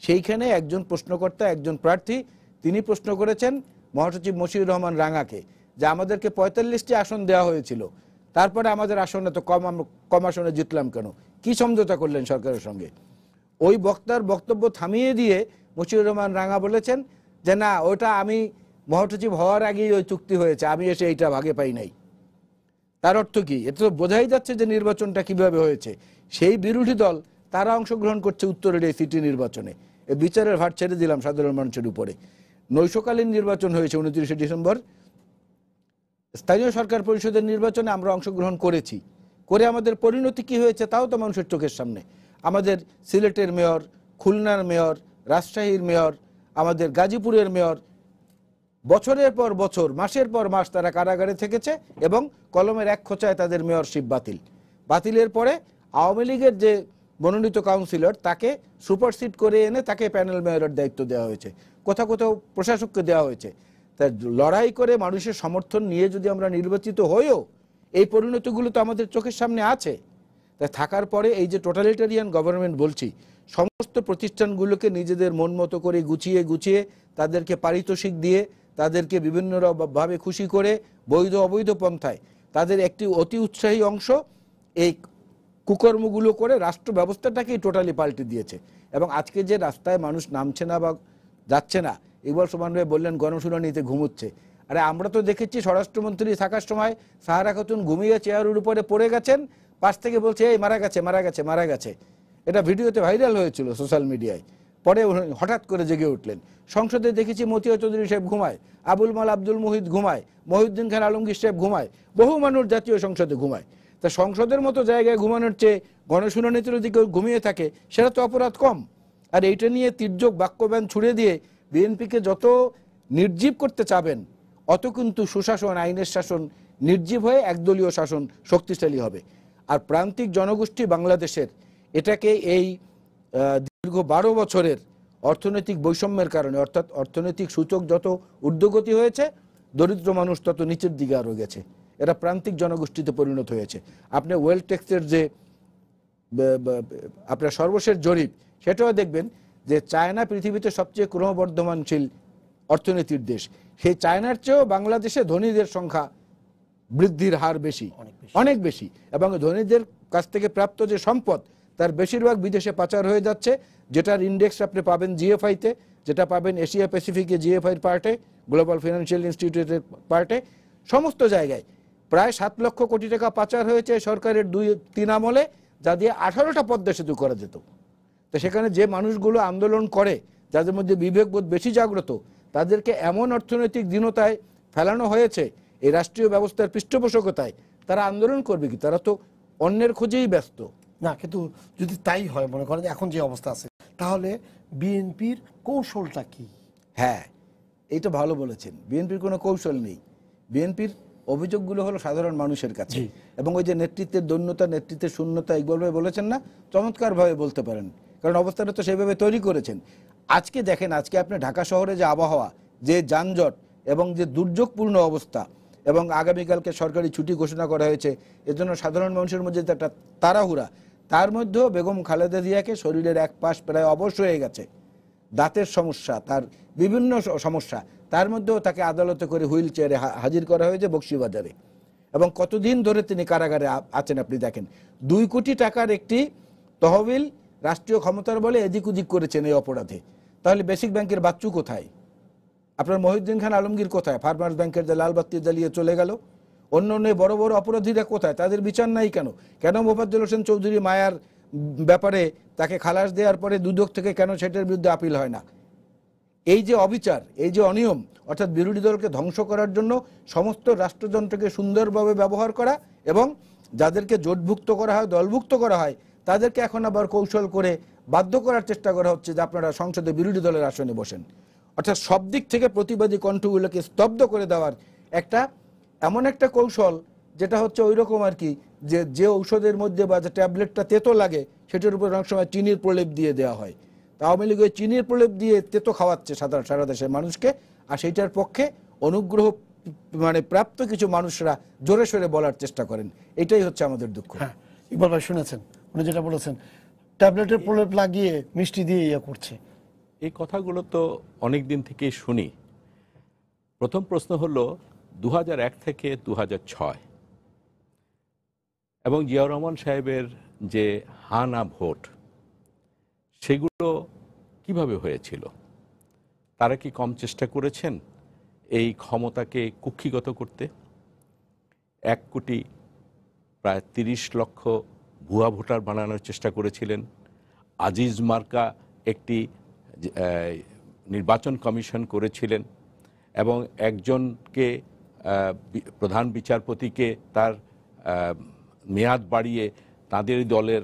সেইখানে একজন প্রশ্নকর্তা, একজন প্রার্থী, তিনি প্রশ্ন করেছেন মহাসচিব মশিউর রহমান রাঙাকে যে আমাদেরকে 45টি আসন দেওয়া হয়েছিল, তারপরে আমাদের আসন এত কম আসনে জিতলাম কেন? কি সমঝোতা করলেন সরকারের সঙ্গে? ওই বক্তার বক্তব্য থামিয়ে দিয়ে মশিউর রহমান রাঙা বলেছেন যে না, ওটা আমি মহাসচিব হওয়ার আগেই ওই চুক্তি হয়েছে, আমি এসে এইটা ভাগে পাই নাই। তার অর্থ কি? এটা তো বোঝাই যাচ্ছে যে নির্বাচনটা কিভাবে হয়েছে। সেই বিরোধী দল তারা অংশগ্রহণ করছে উত্তরের এই সিটি নির্বাচনে। এই বিচারের ভার ছেড়ে দিলাম সাধারণ মানুষের উপরে। নৈশকালীন নির্বাচন হয়েছে 29শে ডিসেম্বর, স্থানীয় সরকার পরিষদের নির্বাচনে আমরা অংশগ্রহণ করেছি, করে আমাদের পরিণতি কি হয়েছে তাও তো মানুষের চোখের সামনে। আমাদের সিলেটের মেয়র, খুলনার মেয়র, রাজশাহীর মেয়র, আমাদের গাজীপুরের মেয়র বছরের পর বছর, মাসের পর মাস তারা কারাগারে থেকেছে এবং কলমের এক খোঁচায় তাদের মেয়রশিপ বাতিলের পরে আওয়ামী লীগের যে মনোনীত কাউন্সিলর তাকে সুপারসিড করে এনে তাকে প্যানেল মেয়রের দায়িত্ব দেওয়া হয়েছে, কোথাও কোথাও প্রশাসককে দেওয়া হয়েছে। তাই লড়াই করে মানুষের সমর্থন নিয়ে যদি আমরা নির্বাচিত হয়েও এই পরিণতিগুলো তো আমাদের চোখের সামনে আছে। তাই থাকার পরে এই যে টোটালিটারিয়ান গভর্নমেন্ট বলছি, সমস্ত প্রতিষ্ঠানগুলোকে নিজেদের মন মতো করে গুছিয়ে তাদেরকে পারিতোষিক দিয়ে, তাদেরকে বিভিন্নভাবে খুশি করে বৈধ অবৈধ পন্থায় তাদের একটি অতি উৎসাহী অংশ এই কুকর্মগুলো করে রাষ্ট্র ব্যবস্থাটাকেই টোটালি পাল্টে দিয়েছে। এবং আজকে যে রাস্তায় মানুষ নামছে না বা যাচ্ছে না, ইকবাল সোবহান ভাই বললেন গণশুনানিতে ঘুমোচ্ছে। আরে আমরা তো দেখেছি স্বরাষ্ট্রমন্ত্রী থাকার সময় সাহারা খাতুন ঘুমিয়ে চেয়ারের উপরে পড়ে গেছেন, পাশ থেকে বলছে এই মারা গেছে। এটা ভিডিওতে ভাইরাল হয়েছিল সোশ্যাল মিডিয়ায়। পরে হঠাৎ করে জেগে উঠলেন। সংসদে দেখেছি মতিয়া চৌধুরী সাহেব ঘুমায়, আবুল মাল আব্দুল মুহিত ঘুমায়, মহিউদ্দিন খান আলমগীর সাহেব ঘুমায়, বহু মানুষ জাতীয় সংসদে ঘুমায়। তা সংসদের মতো জায়গায় ঘুমানোর চেয়ে গণশুনানিতে যদি কেউ ঘুমিয়ে থাকে সেটা তো অপরাধ কম। আর এইটা নিয়ে তির্যক বাক্যব্যান ছুড়ে দিয়ে বিএনপিকে যত নির্জীব করতে চাবেন, অত কিন্তু সুশাসন, আইনের শাসন নির্জীব হয়ে একদলীয় শাসন শক্তিশালী হবে। আর প্রান্তিক জনগোষ্ঠী বাংলাদেশের এটাকে এই দীর্ঘ 12 বছরের অর্থনৈতিক বৈষম্যের কারণে, অর্থাৎ অর্থনৈতিক সূচক যত ঊর্ধ্বগতি হয়েছে, দরিদ্র মানুষ তত নিচের দিকে আরও গেছে। এরা প্রান্তিক জনগোষ্ঠীতে পরিণত হয়েছে। আপনি ওয়েলথ ট্যাক্সের যে আপনার সর্বশেষ জরিপ, সেটাও দেখবেন যে চায়না পৃথিবীতে সবচেয়ে ক্রমবর্ধমানশীল অর্থনীতির দেশ। সেই চায়নার চেয়েও বাংলাদেশে ধনীদের সংখ্যা বৃদ্ধির হার বেশি, অনেক বেশি। এবং ধনীদের কাছ থেকে প্রাপ্ত যে সম্পদ তার বেশিরভাগ বিদেশে পাচার হয়ে যাচ্ছে, যেটার ইন্ডেক্স আপনি পাবেন জিএফআইতে, যেটা পাবেন এশিয়া প্যাসিফিকে জিএফআইর পার্টে, গ্লোবাল ফিনান্সিয়াল ইনস্টিটিউটের পার্টে। সমস্ত জায়গায় প্রায় 7 লক্ষ কোটি টাকা পাচার হয়েছে সরকারের 2-3 আমলে, যা দিয়ে 18টা পদ্মা সেতু করা যেত। তো সেখানে যে মানুষগুলো আন্দোলন করে, যাদের মধ্যে বিবেকবোধ বেশি জাগ্রত, তাদেরকে এমন অর্থনৈতিক দীনতায় ফেলানো হয়েছে এই রাষ্ট্রীয় ব্যবস্থার পৃষ্ঠপোষকতায়, তারা আন্দোলন করবে কি? তারা তো অন্যের খোঁজেই ব্যস্ত। না, কিন্তু যদি তাই হয়, মনে করেন এখন যে অবস্থা আছে, তাহলে বিএনপির কৌশলটা কি? হ্যাঁ, এইটা ভালো বলেছেন। বিএনপির কোনো কৌশল নেই। বিএনপির অভিযোগগুলো হলো সাধারণ মানুষের কাছে, এবং ওই যে নেতৃত্বের দৈন্যতা, নেতৃত্বের শূন্যতা, ইকবাল ভাই বলেছেন না, চমৎকারভাবে বলতে পারেন, কারণ অবস্থাটা তো সেভাবে তৈরি করেছেন। আজকে দেখেন, আজকে আপনি ঢাকা শহরে যে আবহাওয়া, যে যানজট এবং যে দুর্যোগপূর্ণ অবস্থা, এবং আগামীকালকে সরকারি ছুটি ঘোষণা করা হয়েছে, এজন্য সাধারণ মানুষের মধ্যে একটা তাড়াহুড়া, তার মধ্যেও বেগম খালেদা জিয়াকে শরীরের এক পাশ প্রায় অবশ হয়ে গেছে, দাঁতের সমস্যা, তার বিভিন্ন সমস্যা, তার মধ্যেও তাকে আদালতে করে হুইল চেয়ারে হাজির করা হয়েছে বকশীবাজারে। এবং কতদিন ধরে তিনি কারাগারে আছেন আপনি দেখেন। 2 কোটি টাকার একটি তহবিল রাষ্ট্রীয় ক্ষমতার বলে এদিক ওদিক করেছেন এই অপরাধে। তাহলে বেসিক ব্যাংকের বাচ্চু কোথায়? আপনার মহিউদ্দিন খান আলমগীর কোথায়? ফার্মার্স ব্যাংকের যে লাল বাতি জ্বালিয়ে চলে গেল। অন্য অন্য বড় বড় অপরাধীরা কোথায়? তাদের বিচার নাই কেন? কেন মোফাজ্জল হোসেন চৌধুরী মায়ার ব্যাপারে তাকে খালাস দেওয়ার পরে দুদক থেকে কেন সেটার বিরুদ্ধে আপিল হয় না? এই যে অবিচার, এই যে অনিয়ম, অর্থাৎ বিরোধী দলকে ধ্বংস করার জন্য সমস্ত রাষ্ট্রযন্ত্রকে সুন্দরভাবে ব্যবহার করা এবং যাদেরকে জোটভুক্ত করা হয়, দলভুক্ত করা হয়, তাদেরকে এখন আবার কৌশল করে বাধ্য করার চেষ্টা করা হচ্ছে যে আপনারা সংসদে বিরোধী দলের আসনে বসেন। অর্থাৎ সব দিক থেকে প্রতিবাদী কণ্ঠগুলোকে স্তব্ধ করে দেওয়ার এমন একটা কৌশল, যেটা হচ্ছে ওই রকম আর কি, যে ঔষধের মধ্যে বা যে ট্যাবলেটটা তেতো লাগে সেটার উপর অনেক সময় চিনির প্রলেপ দিয়ে দেওয়া হয়। আওয়ামী লীগ ওই চিনির প্রলেপ দিয়ে তেতো খাওয়াচ্ছে সারা দেশের মানুষকে। আর সেইটার পক্ষে অনুগ্রহ প্রাপ্ত কিছু মানুষরা জোরে সোরে বলার চেষ্টা করেন। এটাই হচ্ছে আমাদের দুঃখ। হ্যাঁ, ইকবাল ভাই শুনেছেন উনি যেটা বলেছেন, ট্যাবলেটের প্রলেপ লাগিয়ে মিষ্টি দিয়ে ইয়ে করছে। এই কথাগুলো তো অনেক দিন থেকেই শুনি। প্রথম প্রশ্ন হলো 2001 থেকে 2006 এবং জিয়াউর রহমান সাহেবের যে হানা ভোট, সেগুলো কিভাবে হয়েছিল? তারা কি কম চেষ্টা করেছেন এই ক্ষমতাকে কুক্ষিগত করতে? 1 কোটি প্রায় 30 লক্ষ ভুয়া ভোটার বানানোর চেষ্টা করেছিলেন। আজিজ মার্কা একটি নির্বাচন কমিশন করেছিলেন এবং একজনকে প্রধান বিচারপতিকে তার মেয়াদ বাড়িয়ে তাদের দলের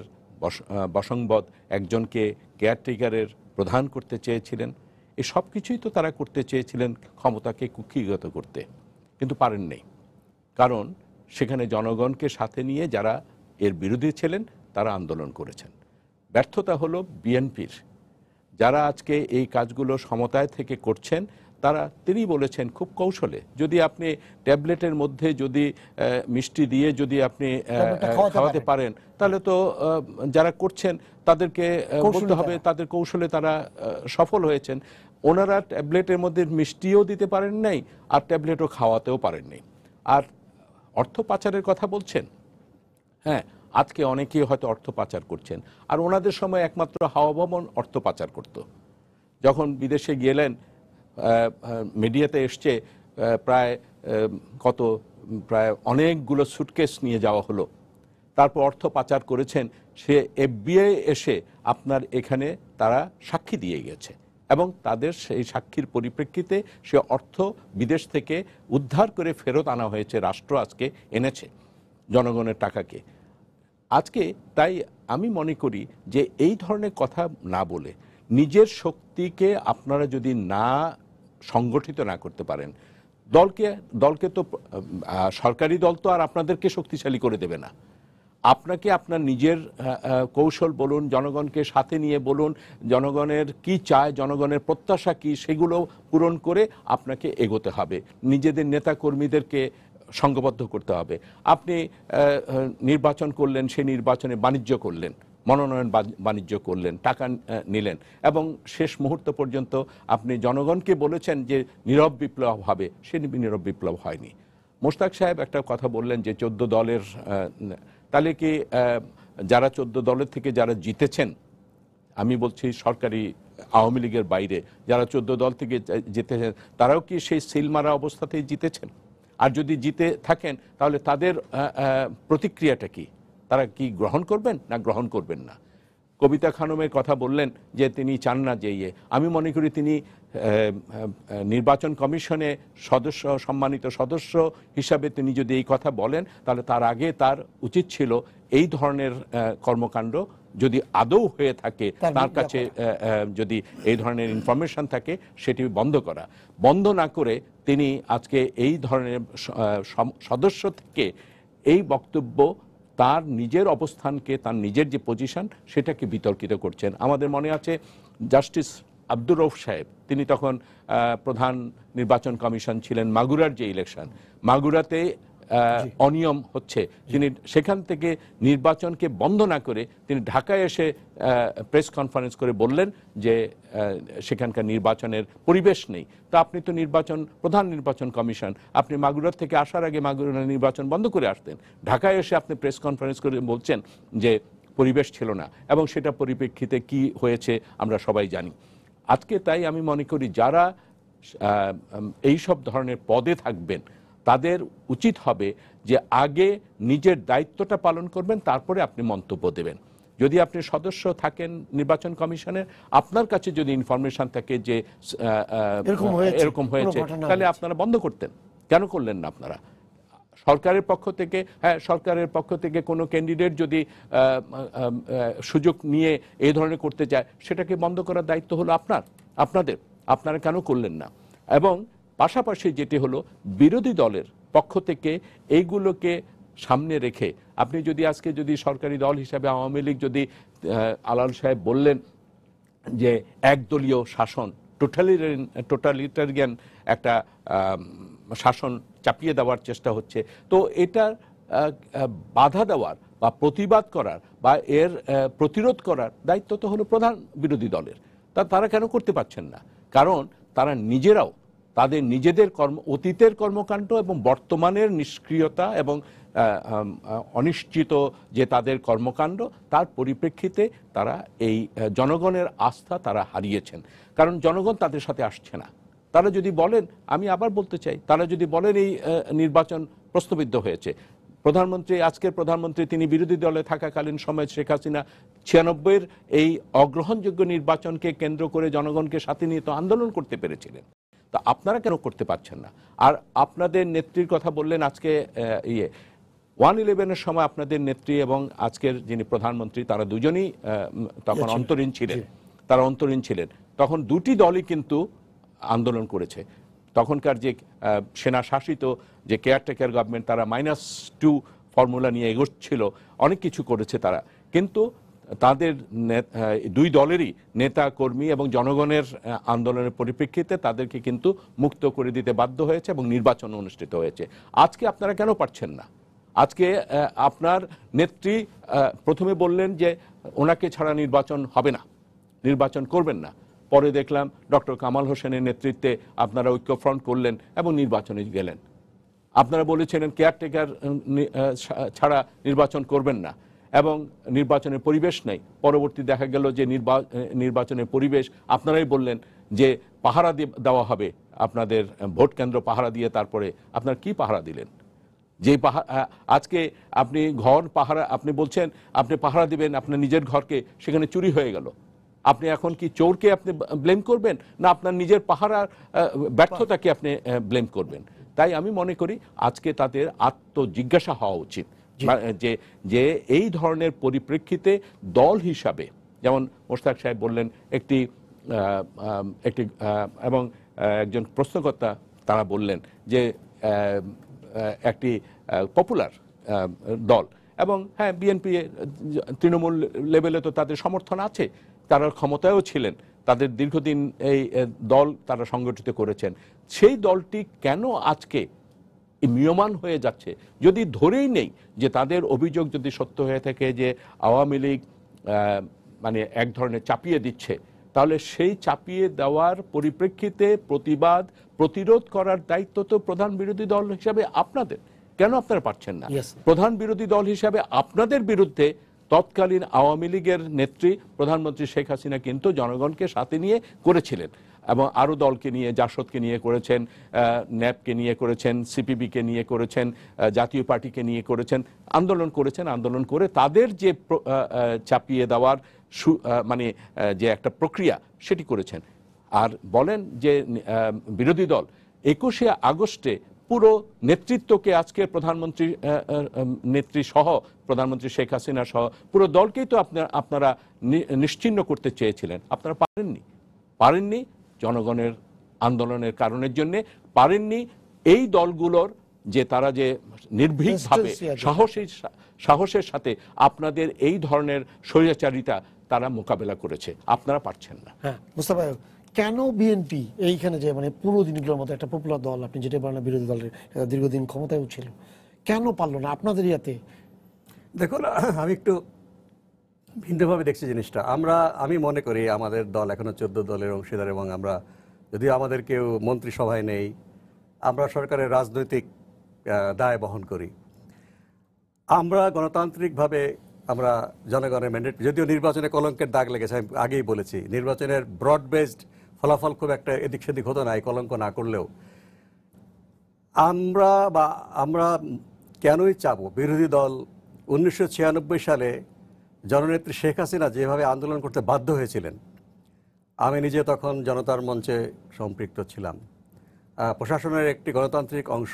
বসংবদ একজনকে কেয়ারটেকারের প্রধান করতে চেয়েছিলেন। এই সব কিছুই তো তারা করতে চেয়েছিলেন ক্ষমতাকে কুক্ষিগত করতে, কিন্তু পারেননি। কারণ সেখানে জনগণকে সাথে নিয়ে যারা এর বিরোধী ছিলেন তারা আন্দোলন করেছেন। ব্যর্থতা হলো বিএনপির, যারা আজকে এই কাজগুলো সমতায় থেকে করছেন। তিনি বলেছেন খুব কৌশলে, যদি আপনি ট্যাবলেটের মধ্যে যদি মিষ্টি দিয়ে যদি আপনি খাওয়াতে পারেন, তাহলে তো যারা করছেন তাদেরকে বলতে হবে তাদের কৌশলে তারা সফল হয়েছেন। ওনারা ট্যাবলেটের মধ্যে মিষ্টিও দিতে পারেন নাই, আর ট্যাবলেটও খাওয়াতেও পারেন নাই। আর অর্থ পাচারের কথা বলছেন, হ্যাঁ, আজকে অনেকেই হয়তো অর্থ পাচার করছেন, আর ওনাদের সময় একমাত্র হাওয়া ভবন অর্থ পাচার করত। যখন বিদেশে গেলেন, মিডিয়াতে এসছে প্রায় অনেকগুলো সুটকেস নিয়ে যাওয়া হলো, তারপর অর্থ পাচার করেছেন। সে এফবিআই এসে আপনার এখানে তারা সাক্ষী দিয়ে গেছে এবং তাদের সেই সাক্ষীর পরিপ্রেক্ষিতে সে অর্থ বিদেশ থেকে উদ্ধার করে ফেরত আনা হয়েছে। রাষ্ট্র আজকে এনেছে জনগণের টাকাকে। আজকে তাই আমি মনে করি যে এই ধরনের কথা না বলে, নিজের শক্তিকে আপনারা যদি না সংগঠিত না করতে পারেন, দলকে তো সরকারি দল তো আর আপনাদেরকে শক্তিশালী করে দেবে না। আপনাকে আপনার নিজের কৌশল বলুন, জনগণকে সাথে নিয়ে বলুন, জনগণের কি চায়, জনগণের প্রত্যাশা কি, সেগুলো পূরণ করে আপনাকে এগোতে হবে। নিজেদের নেতা কর্মীদেরকে সংঘবদ্ধ করতে হবে। আপনি নির্বাচন করলেন, সেই নির্বাচনে বাণিজ্য করলেন, মনোনয়ন বাণিজ্য করলেন, টাকা নিলেন এবং শেষ মুহূর্ত পর্যন্ত আপনি জনগণকে বলেছেন যে নীরব বিপ্লব হবে, সে নীরব বিপ্লব হয়নি। মোশতাক সাহেব একটা কথা বললেন যে 14 দলের, তাহলে কি যারা 14 দলের থেকে যারা জিতেছেন, আমি বলছি সরকারি আওয়ামী লীগের বাইরে যারা 14 দল থেকে জিতেছেন, তারাও কি সেই সিলমারা অবস্থাতেই জিতেছেন? আর যদি জিতে থাকেন তাহলে তাদের প্রতিক্রিয়াটা কি? তারা কি গ্রহণ করবেন না গ্রহণ করবেন না? কবিতা খানমের কথা বললেন যে তিনি চান না যে আমি মনে করি তিনি নির্বাচন কমিশনে সম্মানিত সদস্য হিসাবে তিনি যদি এই কথা বলেন, তাহলে তার আগে তার উচিত ছিল এই ধরনের কর্মকাণ্ড যদি আদৌ হয়ে থাকে, তার কাছে যদি এই ধরনের ইনফরমেশন থাকে, সেটি বন্ধ করা। বন্ধ না করে তিনি আজকে এই ধরনের সদস্য থেকে এই বক্তব্য, তার নিজের অবস্থানকে, তার নিজের যে পজিশন, সেটাকে বিতর্কিত করছেন। আমাদের মনে আছে জাস্টিস আব্দুর রউফ সাহেব, তিনি তখন প্রধান নির্বাচন কমিশন ছিলেন। মাগুরার যে ইলেকশন, মাগুরাতে অনিয়ম হচ্ছে, তিনি সেখান থেকে নির্বাচনকে বন্ধ না করে তিনি ঢাকায় এসে প্রেস কনফারেন্স করে বললেন যে সেখানকার নির্বাচনের পরিবেশ নেই। তো আপনি তো প্রধান নির্বাচন কমিশন, আপনি মাগুরার থেকে আসার আগে মাগুরার নির্বাচন বন্ধ করে আসতেন, ঢাকায় এসে আপনি প্রেস কনফারেন্স করে বলছেন যে পরিবেশ ছিল না, এবং সেটা পরিপ্রেক্ষিতে কি হয়েছে আমরা সবাই জানি। আজকে তাই আমি মনে করি যারা এই সব ধরনের পদে থাকবেন তাদের উচিত হবে যে আগে নিজের দায়িত্বটা পালন করবেন, তারপরে আপনি মন্তব্য দেবেন। যদি আপনি সদস্য থাকেন নির্বাচন কমিশনের, আপনার কাছে যদি ইনফরমেশন থাকে যে এরকম হয়েছে, তাহলে আপনারা বন্ধ করতেন, কেন করলেন না আপনারা? সরকারের পক্ষ থেকে কোনো ক্যান্ডিডেট যদি সুযোগ নিয়ে এই ধরনের করতে যায়, সেটাকে বন্ধ করার দায়িত্ব হলো আপনাদের, আপনারা কেন করলেন না? এবং পাশাপাশি যেটি হলো বিরোধী দলের পক্ষ থেকে এইগুলোকে সামনে রেখে আপনি যদি আজকে যদি সরকারি দল হিসাবে আওয়ামী লীগ যদি আলাল সাহেব বললেন যে একদলীয় শাসন, টোটালিটারিয়ান একটা শাসন চাপিয়ে দেওয়ার চেষ্টা হচ্ছে, তো এটা বাধা দেওয়ার বা প্রতিবাদ করার বা এর প্রতিরোধ করার দায়িত্ব তো হলো প্রধান বিরোধী দলের। তারা কেন করতে পারছেন না? কারণ তারা নিজেরাও তাদের নিজেদের অতীতের কর্মকাণ্ড এবং বর্তমানের নিষ্ক্রিয়তা এবং অনিশ্চিত যে তাদের কর্মকাণ্ড, তার পরিপ্রেক্ষিতে তারা এই জনগণের আস্থা তারা হারিয়েছেন। কারণ জনগণ তাদের সাথে আসছে না। তারা যদি বলেন, আমি আবার বলতে চাই, তারা যদি বলেন এই নির্বাচন প্রশ্নবিদ্ধ হয়েছে, আজকের প্রধানমন্ত্রী তিনি বিরোধী দলে থাকাকালীন সময় শেখ হাসিনা 96-এর এই অগ্রহণযোগ্য নির্বাচনকে কেন্দ্র করে জনগণকে সাথে নিয়ে তো আন্দোলন করতে পেরেছিলেন, তা আপনারা কেন করতে পারছেন না? আর আপনাদের নেত্রীর কথা বললেন, আজকে 111-এর সময় আপনাদের নেত্রী এবং আজকের যিনি প্রধানমন্ত্রী তারা দুজনেই তখন অন্তরীণ ছিলেন। তখন দুটি দলই কিন্তু আন্দোলন করেছে। তখনকার যে সেনা শাসিত যে কেয়ারটেকার গভর্নমেন্ট, তারা -2 ফর্মুলা নিয়ে এগোচ্ছিল, অনেক কিছু করেছে তারা, কিন্তু তাদের দুই দলেরই নেতা কর্মী এবং জনগণের আন্দোলনের পরিপ্রেক্ষিতে তাদেরকে কিন্তু মুক্ত করে দিতে বাধ্য হয়েছে এবং নির্বাচন অনুষ্ঠিত হয়েছে। আজকে আপনারা কেন পারছেন না? আজকে আপনার নেত্রী প্রথমে বললেন যে ওনাকে ছাড়া নির্বাচন হবে না, নির্বাচন করবেন না। পরে দেখলাম ডক্টর কামাল হোসেনের নেতৃত্বে আপনারা ঐক্যফ্রন্ট করলেন এবং নির্বাচনে গেলেন। আপনারা বলেছিলেন কেয়ারটেকার ছাড়া নির্বাচন করবেন না এবং নির্বাচনের পরিবেশ নেই। পরবর্তী দেখা গেল যে নির্বাচনের পরিবেশ, আপনারাই বললেন যে পাহারা দেওয়া হবে, আপনাদের ভোট কেন্দ্র পাহারা দিয়ে। তারপরে আপনারা কি পাহারা দিলেন? যে আজকে আপনি ঘর পাহারা, আপনি বলছেন আপনি পাহারা দিবেন আপনার নিজের ঘরকে, সেখানে চুরি হয়ে গেল। আপনি এখন কি চোরকে আপনি ব্লেম করবেন, না আপনার নিজের পাহারার ব্যর্থতাকে আপনি ব্লেম করবেন? তাই আমি মনে করি আজকে তাদের আত্মজিজ্ঞাসা হওয়া উচিত যে এই ধরনের পরিপ্রেক্ষিতে দল হিসাবে, যেমন মোশতাক সাহেব বললেন একটি এবং একজন প্রশ্নকর্তা তারা বললেন যে একটি পপুলার দল, এবং হ্যাঁ বিএনপি তৃণমূল লেভেলে তো তাদের সমর্থন আছে, তারা ক্ষমতায়ও ছিলেন, তাদের দীর্ঘদিন এই দল তারা সংগঠিত করেছেন। সেই দলটি কেন আজকে ম্রিয়মাণ হয়ে যাচ্ছে? যদি ধরেই নেই যে তাদের অভিযোগ যদি সত্য হয়ে থাকে যে আওয়ামী লীগ মানে এক ধরনের চাপিয়ে দিচ্ছে, তাহলে সেই চাপিয়ে দেওয়ার পরিপ্রেক্ষিতে প্রতিরোধ করার দায়িত্ব তো প্রধান বিরোধী দল হিসাবে আপনাদের। কেন আপনারা পারছেন না? প্রধান বিরোধী দল হিসাবে আপনাদের বিরুদ্ধে তৎকালীন আওয়ামী লীগের নেত্রী প্রধানমন্ত্রী শেখ হাসিনা কিন্তু জনগণকে সাথে নিয়ে করেছিলেন, এবং আরও দলকে নিয়ে, জাসদকে নিয়ে করেছেন, ন্যাপকে নিয়ে করেছেন, সিপিবিকে নিয়ে করেছেন, জাতীয় পার্টিকে নিয়ে করেছেন, আন্দোলন করে তাদের যে চাপিয়ে দেওয়ার মানে যে একটা প্রক্রিয়া সেটি করেছেন। আর বলেন যে বিরোধী দল 21শে আগস্টে পুরো নেতৃত্বকে আজকে প্রধানমন্ত্রী নেত্রী সহ প্রধানমন্ত্রী শেখ হাসিনা সহ পুরো দলকেই তো আপনারা নিশ্চিহ্ন করতে চেয়েছিলেন, আপনারা পারেননি জনগণের আন্দোলনের কারণের জন্য পারেননি। এই দলগুলোর যে তারা যে নির্ভীকভাবে সাহসের সাথে আপনাদের এই ধরনের স্বৈরাচারিতা তারা মোকাবেলা করেছে, আপনারা পারছেন না। হ্যাঁ মুস্তাফা, কেন বিএনপি এইখানে যে মানে পুরো দিনগুলোর মতো একটা পপুলার দল, আপনি যেটা বলেন বিরোধী দলের দীর্ঘদিন ক্ষমতায়ও ছিল, কেন পারলো না আপনাদের ইয়াতে? দেখুন, আমি একটু ভিন্নভাবে দেখছি জিনিসটা। আমি মনে করি আমাদের দল এখনো 14 দলের অংশীদার, এবং আমরা যদিও আমাদের কেউ মন্ত্রিসভায় নেই, আমরা সরকারের রাজনৈতিক দায় বহন করি। আমরা গণতান্ত্রিকভাবে আমরা জনগণের ম্যান্ডেট, যদিও নির্বাচনে কলঙ্কের দাগ লেগেছে, আমি আগেই বলেছি নির্বাচনের ব্রড বেসড ফলাফল খুব একটা এদিক সেদিক হতো না এই কলঙ্ক না করলেও। আমরা কেনই চাবো বিরোধী দল 1996 সালে জননেত্রী শেখ হাসিনা যেভাবে আন্দোলন করতে বাধ্য হয়েছিলেন, আমি নিজে তখন জনতার মঞ্চে সম্পৃক্ত ছিলাম, প্রশাসনের একটি গণতান্ত্রিক অংশ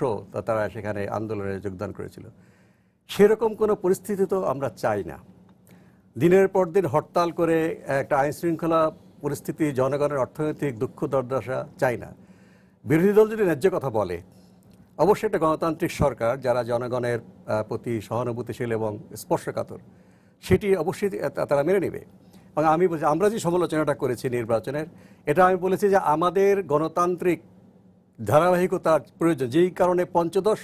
তারা সেখানে আন্দোলনে যোগদান করেছিল, সেরকম কোনো পরিস্থিতি তো আমরা চাই না। দিনের পর দিন হরতাল করে একটা আইনশৃঙ্খলা পরিস্থিতি, জনগণের অর্থনৈতিক দুঃখ দুর্দশা চাই না। বিরোধী দল যদি ন্যায্য কথা বলে, অবশ্যই একটা গণতান্ত্রিক সরকার যারা জনগণের প্রতি সহানুভূতিশীল এবং স্পর্শকাতর, সেটি অবশ্যই তারা মেনে নেবে। এবং আমি বলছি, আমরা যে সমালোচনাটা করেছি নির্বাচনের, এটা আমি বলেছি যে আমাদের গণতান্ত্রিক ধারাবাহিকতার প্রয়োজন, যেই কারণে পঞ্চদশ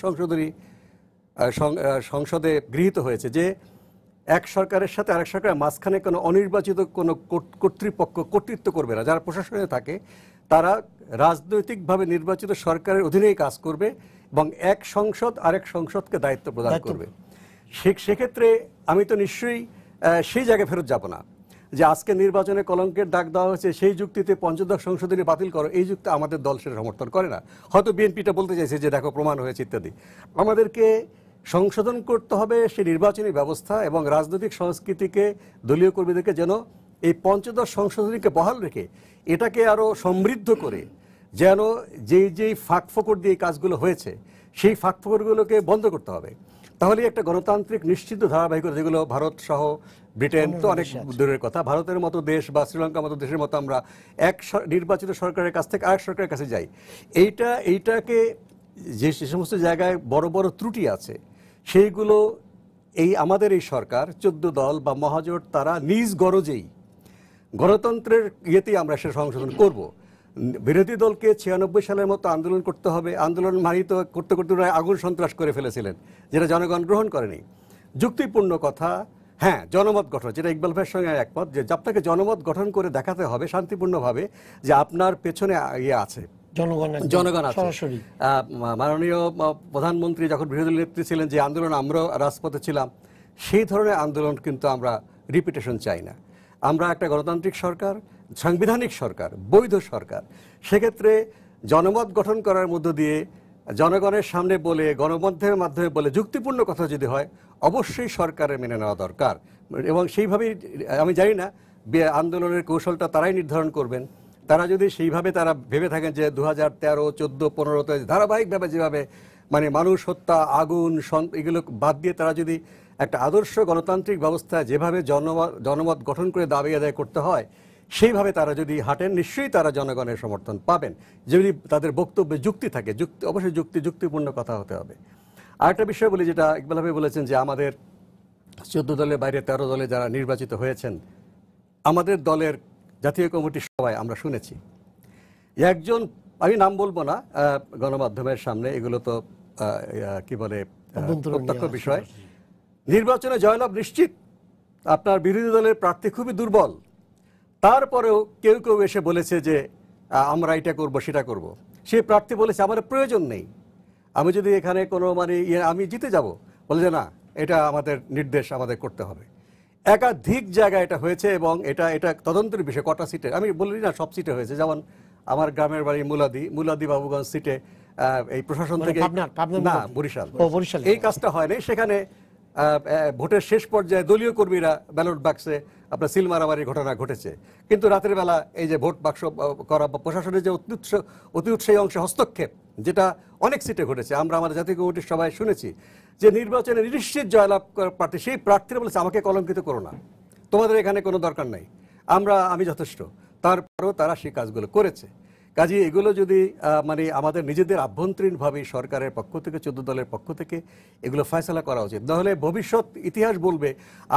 সংসদে গৃহীত হয়েছে যে এক সরকারের সাথে আরেক সরকারের মাঝখানে কোনো অনির্বাচিত কোনো কর্তৃপক্ষ কর্তৃত্ব করবে না। যারা প্রশাসনে থাকে তারা রাজনৈতিকভাবে নির্বাচিত সরকারের অধীনেই কাজ করবে এবং এক সংসদ আরেক সংসদকে দায়িত্ব প্রদান করবে। সেক্ষেত্রে আমি তো নিশ্চয়ই সেই জায়গায় ফেরত যাব না যে আজকে নির্বাচনে কলঙ্কের দাগ দেওয়া হয়েছে, সেই যুক্তিতে পঞ্চদশ সংশোধনী বাতিল করো, এই যুক্তি আমাদের দল সেটা সমর্থন করে না। হয়তো বিএনপিটা বলতে চাইছে যে দেখো প্রমাণ হয়েছে ইত্যাদি। আমাদেরকে সংশোধন করতে হবে সেই নির্বাচনী ব্যবস্থা এবং রাজনৈতিক সংস্কৃতিকে, দলীয় কর্মীদেরকে যেন এই পঞ্চদশ সংশোধনীকে বহাল রেখে এটাকে আরও সমৃদ্ধ করে, যেন যেই ফাঁকফোকর দিয়ে এই কাজগুলো হয়েছে সেই ফাঁকফোকরগুলোকে বন্ধ করতে হবে। তাহলে একটা গণতান্ত্রিক নিশ্চিত ধারাবাহিকতা, যেগুলো ভারত সহ ব্রিটেন তো অনেক দূরের কথা, ভারতের মতো দেশ বা শ্রীলঙ্কার মতো দেশের মতো আমরা এক নির্বাচিত সরকারের কাছ থেকে আরেক সরকারের কাছে যাই। এইটাকে যে সমস্ত জায়গায় বড় বড় ত্রুটি আছে সেইগুলো আমাদের এই সরকার 14 দল বা মহাজোট তারা নিজ গরজেই গণতন্ত্রের ইয়েতেই আমরা সে সংশোধন করব। বিরোধী দলকে 96 সালের মতো আন্দোলন করতে হবে, আন্দোলন মারিত করতে করতে আগুন সন্ত্রাস করে ফেলেছিলেন, যেটা জনগণ গ্রহণ করেনি। যুক্তিপূর্ণ কথা, হ্যাঁ, জনমত গঠন, যেটা ইকবাল ভাইয়ের সঙ্গে একমত যে আপনাকে জনমত গঠন করে দেখাতে হবে শান্তিপূর্ণভাবে যে আপনার পেছনে ইয়ে আছে, জনগণ আছে। মাননীয় প্রধানমন্ত্রী যখন বিরোধী দলের নেত্রী ছিলেন, যে আন্দোলন আমরা রাজপথে ছিলাম, সেই ধরনের আন্দোলন কিন্তু আমরা রিপিটেশন চাই না। আমরা একটা গণতান্ত্রিক সরকার, সাংবিধানিক সরকার, বৈধ সরকার। সেক্ষেত্রে জনমত গঠন করার মধ্য দিয়ে জনগণের সামনে বলে, গণমাধ্যমের মাধ্যমে বলে যুক্তিপূর্ণ কথা যদি হয়, অবশ্যই সরকারের মেনে নেওয়া দরকার। এবং সেইভাবেই, আমি জানি না আন্দোলনের কৌশলটা তারাই নির্ধারণ করবেন। তারা যদি সেইভাবে তারা ভেবে থাকেন যে 2013, 14, 15-তে ধারাবাহিকভাবে যেভাবে মানে মানুষ হত্যা, আগুন, এগুলো বাদ দিয়ে তারা যদি একটা আদর্শ গণতান্ত্রিক ব্যবস্থা যেভাবে জনমত গঠন করে দাবি আদায় করতে হয় সেইভাবে তারা যদি হাঁটেন, নিশ্চয়ই তারা জনগণের সমর্থন পাবেন, যদি তাদের বক্তব্যে যুক্তি থাকে। অবশ্যই যুক্তিপূর্ণ কথা হতে হবে। আরেকটা বিষয় বলি, যেটা ইকবাল ভাই বলেছেন যে আমাদের 14 দলের বাইরে 13 দলে যারা নির্বাচিত হয়েছেন, আমাদের দলের জাতীয় কমিটির সভায় আমরা শুনেছি একজন, আমি নাম বলবো না গণমাধ্যমের সামনে, এগুলো তো কি বলে প্রত্যক্ষ বিষয়, নির্বাচনে জয়লাভ নিশ্চিত, আপনার বিরোধী দলের প্রার্থী খুবই দুর্বল, তারপরেও কেউ কেউ এসে বলেছে যে আমরা এটা করব সেটা করব। সেই প্রার্থী বলেছে আমার প্রয়োজন নেই, আমি যদি এখানে কোনো আমি জিতে যাব, বলে যে না, এটা আমাদের নির্দেশ, আমাদের করতে হবে। একাধিক জায়গায় এটা হয়েছে এবং এটা তদন্তের বিষয়। কটা সিটে আমি বলি না, সব সিটে হয়েছে। যেমন আমার গ্রামের বাড়ি মুলাদি বাবুগঞ্জ সিটে এই প্রশাসন থেকে, না বরিশাল, এই কাজটা হয়নি। সেখানে ভোটের শেষ পর্যায়ে দলীয় কর্মীরা ব্যালট বাক্সে আপনার সিল মারামারির ঘটনা ঘটেছে, কিন্তু রাতের বেলা এই যে ভোট বাক্স করা বা প্রশাসনের যে অতি উৎসাহী অংশে হস্তক্ষেপ, যেটা অনেক সিটে ঘটেছে, আমরা আমাদের জাতীয় কমিটির সবাই শুনেছি যে নির্বাচনে নিশ্চিত জয়লাভ করার প্রার্থী, সেই প্রার্থীরা বলেছে আমাকে কলঙ্কিত করো না, তোমাদের এখানে কোনো দরকার নাই, আমি যথেষ্ট। তারপরেও তারা সেই কাজগুলো করেছে। কাজে এগুলো যদি মানে আমাদের নিজেদের আভ্যন্তরীণভাবে সরকারের পক্ষ থেকে 14 দলের পক্ষ থেকে এগুলো ফয়সালা করা উচিত, নাহলে ভবিষ্যৎ ইতিহাস বলবে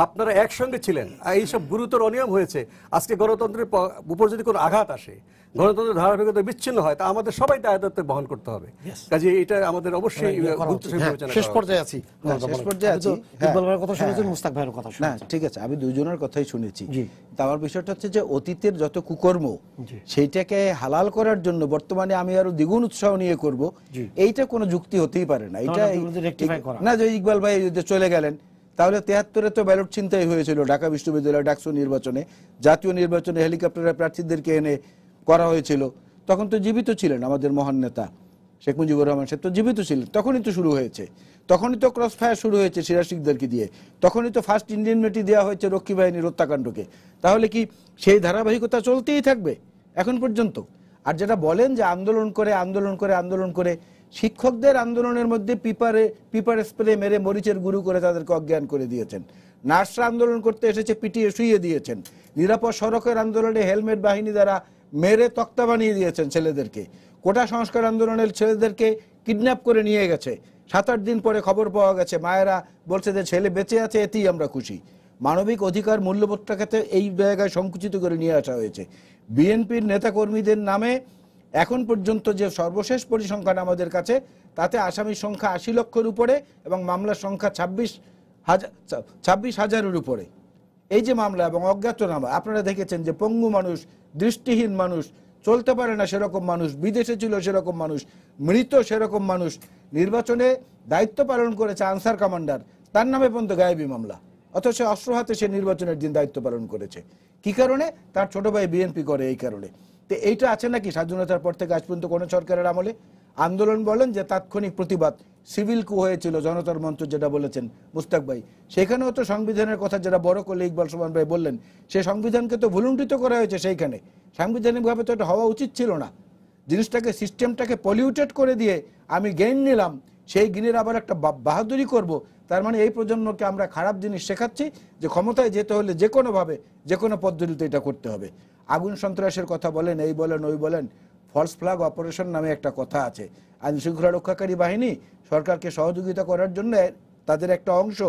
আপনারা একসঙ্গে ছিলেন, এইসব গুরুতর অনিয়ম হয়েছে, আজকে গণতন্ত্রের উপর যদি কোনো আঘাত আসে, গণতন্ত্রের ধারাবাহিকতা বিচ্ছিন্ন হয়, তা আমাদের সবাই দায়িত্ব বহন করতে হবে। কাজে এটা আমাদের অবশ্যই গুরুত্ব সহিত বিবেচনা করা শেষ উচিত। পর্যায়ে আছি, শেষ পর্যায়ে আছি। ইকবাল ভাইয়ের কথা শুনেছেন, মুস্তাক ভাইয়ের কথা না শুনেছেন। ঠিক আছে, আমি দুজনের কথাই শুনেছি। জি। তা আমার বিষয়টা হচ্ছে যে অতীতের যত কুকর্ম সেইটাকে হালাল করার জন্য বর্তমানে আমি আরো দ্বিগুণ উৎসাহ নিয়ে করব, এইটা কোনো যুক্তি হতেই পারে না। এটা rectify করা। না যে ইকবাল ভাই যদি চলে গেলেন, তাহলে 73-এ তো ব্যালট ছিনতাই হয়েছিল ঢাকা বিশ্ববিদ্যালয় ডাকসু নির্বাচনে, জাতীয় নির্বাচনে হেলিকপ্টারে প্রার্থীদেরকে এনে করা হয়েছিল। তখন তো জীবিত ছিলেন আমাদের মহান নেতা শেখ মুজিবুর রহমান, সে তো জীবিত ছিলেন, তখনই তো শুরু হয়েছে, তখনই তো ক্রস ফায়ার শুরু হয়েছে সিরাশিকদেরকে দিয়ে, তখনই তো ফার্স্ট ইন্ডিয়ানমেটি দেওয়া হয়েছে রক্ষী বাহিনীর হত্যাকাণ্ডকে। তাহলে কি সেই ধারাবাহিকতা চলতেই থাকবে এখন পর্যন্ত? আর যেটা বলেন যে আন্দোলন করে আন্দোলন করে আন্দোলন করে, শিক্ষকদের আন্দোলনের মধ্যে পিপার স্প্রে মেরে মরিচের গুরু করে তাদেরকে অজ্ঞান করে দিয়েছেন। নার্সরা আন্দোলন করতে এসেছে, পিটিয়ে শুইয়ে দিয়েছেন। নিরাপদ সড়কের আন্দোলনে হেলমেট বাহিনী দ্বারা মেরে তক্তা বানিয়ে দিয়েছেন ছেলেদেরকে। কোটা সংস্কার আন্দোলনের ছেলেদেরকে কিডন্যাপ করে নিয়ে গেছে। 7-8 দিন পরে খবর পাওয়া গেছে, মায়েরা বলছে যে ছেলে বেঁচে আছে, এতেই আমরা খুশি। মানবিক অধিকার মূল্যবোধটাকে এই জায়গায় সংকুচিত করে নিয়ে আসা হয়েছে। বিএনপির নেতাকর্মীদের নামে এখন পর্যন্ত যে সর্বশেষ পরিসংখ্যান আমাদের কাছে, তাতে আসামির সংখ্যা 80 লক্ষের উপরে এবং মামলার সংখ্যা 26,000-এর উপরে। এই যে মামলা এবং অজ্ঞাতনামা, আপনারা দেখেছেন যে পঙ্গু মানুষ, দৃষ্টিহীন মানুষ, চলতে পারে না সেরকম মানুষ, বিদেশে ছিল সেরকম মানুষ, মৃত সেরকম মানুষ, নির্বাচনে দায়িত্ব পালন করেছে আনসার কমান্ডার, তার নামে পর্যন্ত গায়েবী মামলা, অথচ অস্ত্র হাতে সে নির্বাচনের দিন দায়িত্ব পালন করেছে। কি কারণে? তার ছোট ভাই বিএনপি করে, এই কারণে। তো এইটা আছে নাকি স্বাধীনতার পর থেকে আজ পর্যন্ত কোনো সরকারের আমলে? আন্দোলন বলেন যে তাৎক্ষণিক প্রতিবাদ, সিভিল কু হয়েছিল, জনতার মঞ্চ যেটা বলেছেন মুস্তাক ভাই, সেখানেও তো সংবিধানের কথা যেটা বড় করলে ইকবাল সোমান ভাই বললেন, সেই সংবিধানকে তো ভুলুণ্ঠিত করা হয়েছে। সেইখানে সাংবিধানিকভাবে তো এটা হওয়া উচিত ছিল না। জিনিসটাকে, সিস্টেমটাকে পলিউটেড করে দিয়ে আমি গেইন নিলাম, সেই গিনের আবার একটা বাহাদুরি করব, তার মানে এই প্রজন্মকে আমরা খারাপ জিনিস শেখাচ্ছি যে ক্ষমতায় যেতে হলে যে কোনোভাবে যে কোনো পদ্ধতিতে এটা করতে হবে। আগুন সন্ত্রাসের কথা বলেন, এই বলেন ওই বলেন, ফলস ফ্ল্যাগ অপারেশন নামে একটা কথা আছে। আইন শৃঙ্খলা রক্ষাকারী বাহিনী সরকারকে সহযোগিতা করার জন্য তাদের একটা অংশ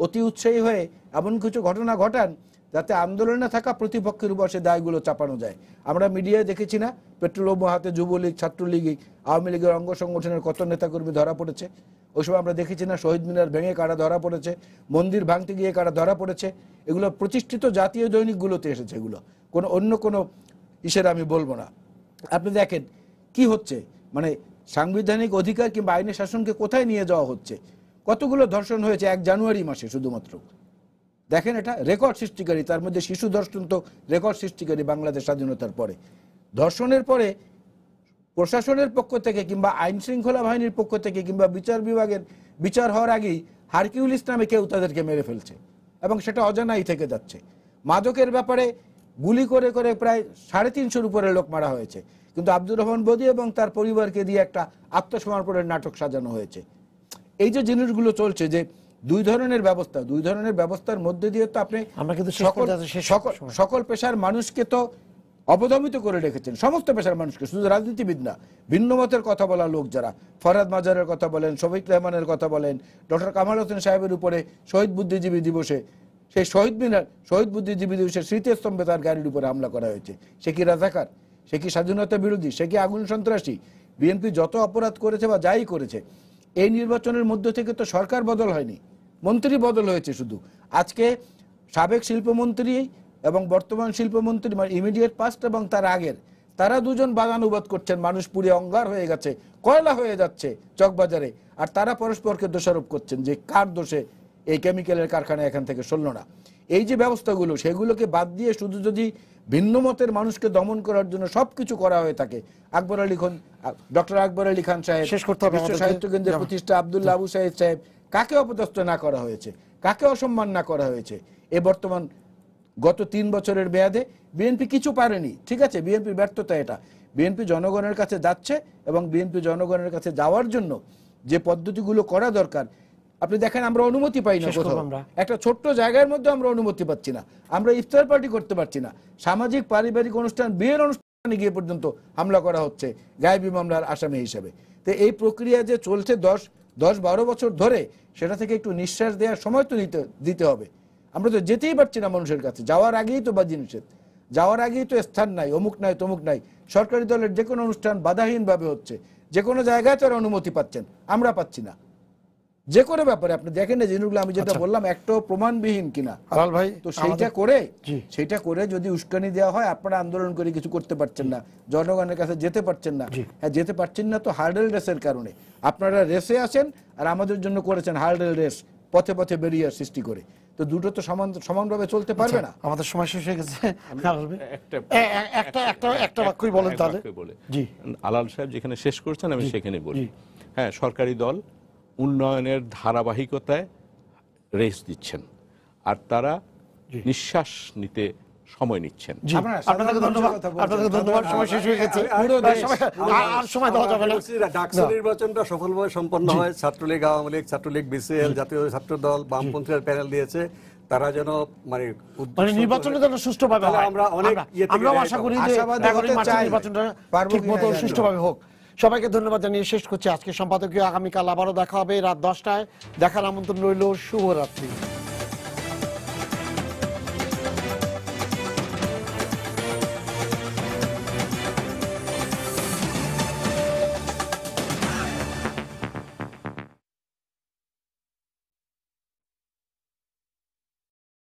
অতি উৎসাহী হয়ে এমন কিছু ঘটনা ঘটান যাতে আন্দোলনে থাকা প্রতিপক্ষের উপর সে দায়গুলো চাপানো যায়। আমরা মিডিয়ায় দেখেছি না, পেট্রোল হাতে যুবলীগ, ছাত্রলীগ, আওয়ামী লীগের অঙ্গ সংগঠনের কত নেতাকর্মী ধরা পড়েছে। ওই সময় আমরা দেখেছি না, শহীদ মিনার ভেঙে কারা ধরা পড়েছে, মন্দির ভাঙতে গিয়ে কারা ধরা পড়েছে। এগুলো প্রতিষ্ঠিত জাতীয় দৈনিকগুলোতে এসেছে, এগুলো কোনো অন্য কোনো ইসের আমি বলবো না। আপনি দেখেন কি হচ্ছে, মানে সাংবিধানিক অধিকার কিংবা আইনের শাসনকে কোথায় নিয়ে যাওয়া হচ্ছে। কতগুলো ধর্ষণ হয়েছে 1 জানুয়ারি মাসে শুধুমাত্র, দেখেন এটা রেকর্ড সৃষ্টিকারী। তার মধ্যে শিশু ধর্ষণ তো রেকর্ড সৃষ্টিকারী বাংলাদেশ স্বাধীনতার পরে। ধর্ষণের পরে প্রশাসনের পক্ষ থেকে কিংবা আইন শৃঙ্খলা বাহিনীর পক্ষ থেকে কিংবা বিচার বিভাগের বিচার হওয়ার আগেই হারকিউলিস নামে কেউ তাদেরকে মেরে ফেলছে এবং সেটা অজানাই থেকে যাচ্ছে। মাদকের ব্যাপারে গুলি করে করে প্রায় 350-এর উপরে লোক মারা হয়েছে, কিন্তু আব্দুর রহমান বদি এবং তার পরিবারকে দিয়ে একটা আত্মসমর্পণের নাটক সাজানো হয়েছে। এই যে জিনিসগুলো চলছে, যে দুই ধরনের ব্যবস্থার মধ্যে দিয়ে তো আপনি সকল পেশার মানুষকে তো অবদমিত করে রেখেছেন, সমস্ত পেশার মানুষকে, শুধু রাজনীতিবিদ না, ভিন্ন মতের কথা বলা লোক যারা, ফরহাদ মাজারের কথা বলেন, শফিক রহমানের কথা বলেন, ডক্টর কামাল হোসেন সাহেবের উপরে শহীদ বুদ্ধিজীবী দিবসে, সেই শহীদ বুদ্ধিজীবী দিবসের স্মৃতিস্তম্ভে তার গাড়ির উপরে হামলা করা হয়েছে। সে কি রাজাকার? সে কি স্বাধীনতা বিরোধী? সে কি আগুন সন্ত্রাসী? বিএনপি যত অপরাধ করেছে বা যাই করেছে, এই নির্বাচনের মধ্য থেকে তো সরকার বদল হয়নি, মন্ত্রী বদল হয়েছে শুধু। আজকে সাবেক শিল্পমন্ত্রী এবং বর্তমান শিল্পমন্ত্রী, মানে ইমিডিয়েট পাস্ট এবং তার আগের, তারা দুজন বাগানুবাদ করছেন, মানুষ পুড়ে অঙ্গার হয়ে গেছে, কয়লা হয়ে যাচ্ছে চকবাজারে, আর তারা পরস্পরকে দোষারোপ করছেন যে কার দোষে এই কেমিক্যালের কারখানা এখান থেকে সরল না। এই যে ব্যবস্থাগুলো, সেগুলোকে বাদ দিয়ে শুধু যদি ভিন্ন মতের মানুষকে দমন করার জন্য সবকিছু করা হয়ে থাকে, ডক্টর আকবর আলী খান সাহেব, বিশ্ব সাহিত্য কেন্দ্রের প্রতিষ্ঠা আব্দুল্লাহ আবু সাইদ সাহেব, কাকে অপদস্থ না করা হয়েছে, কাকে অসম্মান না করা হয়েছে। এ বর্তমান গত 3 বছরের মেয়াদে বিএনপি কিছু পারেনি, ঠিক আছে, বিএনপির ব্যর্থতা এটা। বিএনপি জনগণের কাছে যাচ্ছে এবং বিএনপি জনগণের কাছে যাওয়ার জন্য যে পদ্ধতিগুলো করা দরকার, আপনি দেখেন আমরা অনুমতি পাই না কোথাও, একটা ছোট্ট জায়গার মধ্যে আমরা অনুমতি পাচ্ছি না, আমরা ইফতার পার্টি করতে পারছি না, সামাজিক পারিবারিক অনুষ্ঠান, বিয়ের অনুষ্ঠান গিয়ে পর্যন্ত হামলা করা হচ্ছে গায়েবী মামলার আসামি হিসেবে। তো এই প্রক্রিয়া যে চলছে 10-12 বছর ধরে, সেটা থেকে একটু নিঃশ্বাস দেওয়ার সময় তো দিতে হবে। আমরা তো যেতেই পারছি না মানুষের কাছে, যাওয়ার আগেই তো বাজি নিষেধ, যাওয়ার আগেই তো স্থান নাই, অমুক নাই তমুক নাই। সরকারি দলের যে কোনো অনুষ্ঠান বাধাহীনভাবে হচ্ছে, যে কোনো জায়গায় তারা অনুমতি পাচ্ছেন, আমরা পাচ্ছি না। যে কোনো ব্যাপারে আপনি দেখেন না জিনিসগুলো আমি যেটা বললাম একটাও প্রমাণবিহীন কিনা। আলাল ভাই, তো সেইটা করে যদি উস্কানি দেওয়া হয়, আপনারা আন্দোলন করে কিছু করতে পারছেন না, জনগণের কাছে যেতে পারছেন না। হ্যাঁ, যেতে পারছেন না তো হার্ডেল রেসের কারণে। আপনারা রেসে আসেন আর আমাদের জন্য করেছেন হার্ডেল রেস, পথে পথে বেরিয়ে সৃষ্টি করে। তো দুটো তো সমানভাবে চলতে পারবে না। আমাদের সময় শেষ হয়ে গেছে। একটা বাক্যই বলেন এক তাহলে। বাক্যে বলে। জি, আলাল সাহেব যেখানে শেষ করছেন আমি সেখানে বলি, হ্যাঁ, সরকারি দল উন্নয়নের ধারাবাহিকতায় রেস দিচ্ছেন, আর তারা নিঃশ্বাস নিতে সময় নিচ্ছেন। জি, আপনাকে ধন্যবাদ, আপনাকে ধন্যবাদ। সময় শেষ হয়ে গেছে, আর সময় দেওয়া যাবে না। ডাকসু নির্বাচনটা সফলভাবে সম্পন্ন হয়। ছাত্রলীগ, আওয়ামী লীগ, ছাত্রলীগ, বিসিএল, জাতীয় ছাত্র দল, বামপন্থীরা প্যানেল দিয়েছে। তারা যেন মানে নির্বাচনটা যেন সুষ্ঠুভাবে হয়, আমরা অনেক আমরাও আশা করি যে নির্বাচনটা ঠিকমতো সুষ্ঠুভাবে হোক। সবাইকে ধন্যবাদ জানিয়ে শেষ করছি আজকে সম্পাদকীয়। আগামীকাল আবারও দেখা হবে রাত 10টায়। দেখার আমন্ত্রণ রইল। শুভরাত্রি।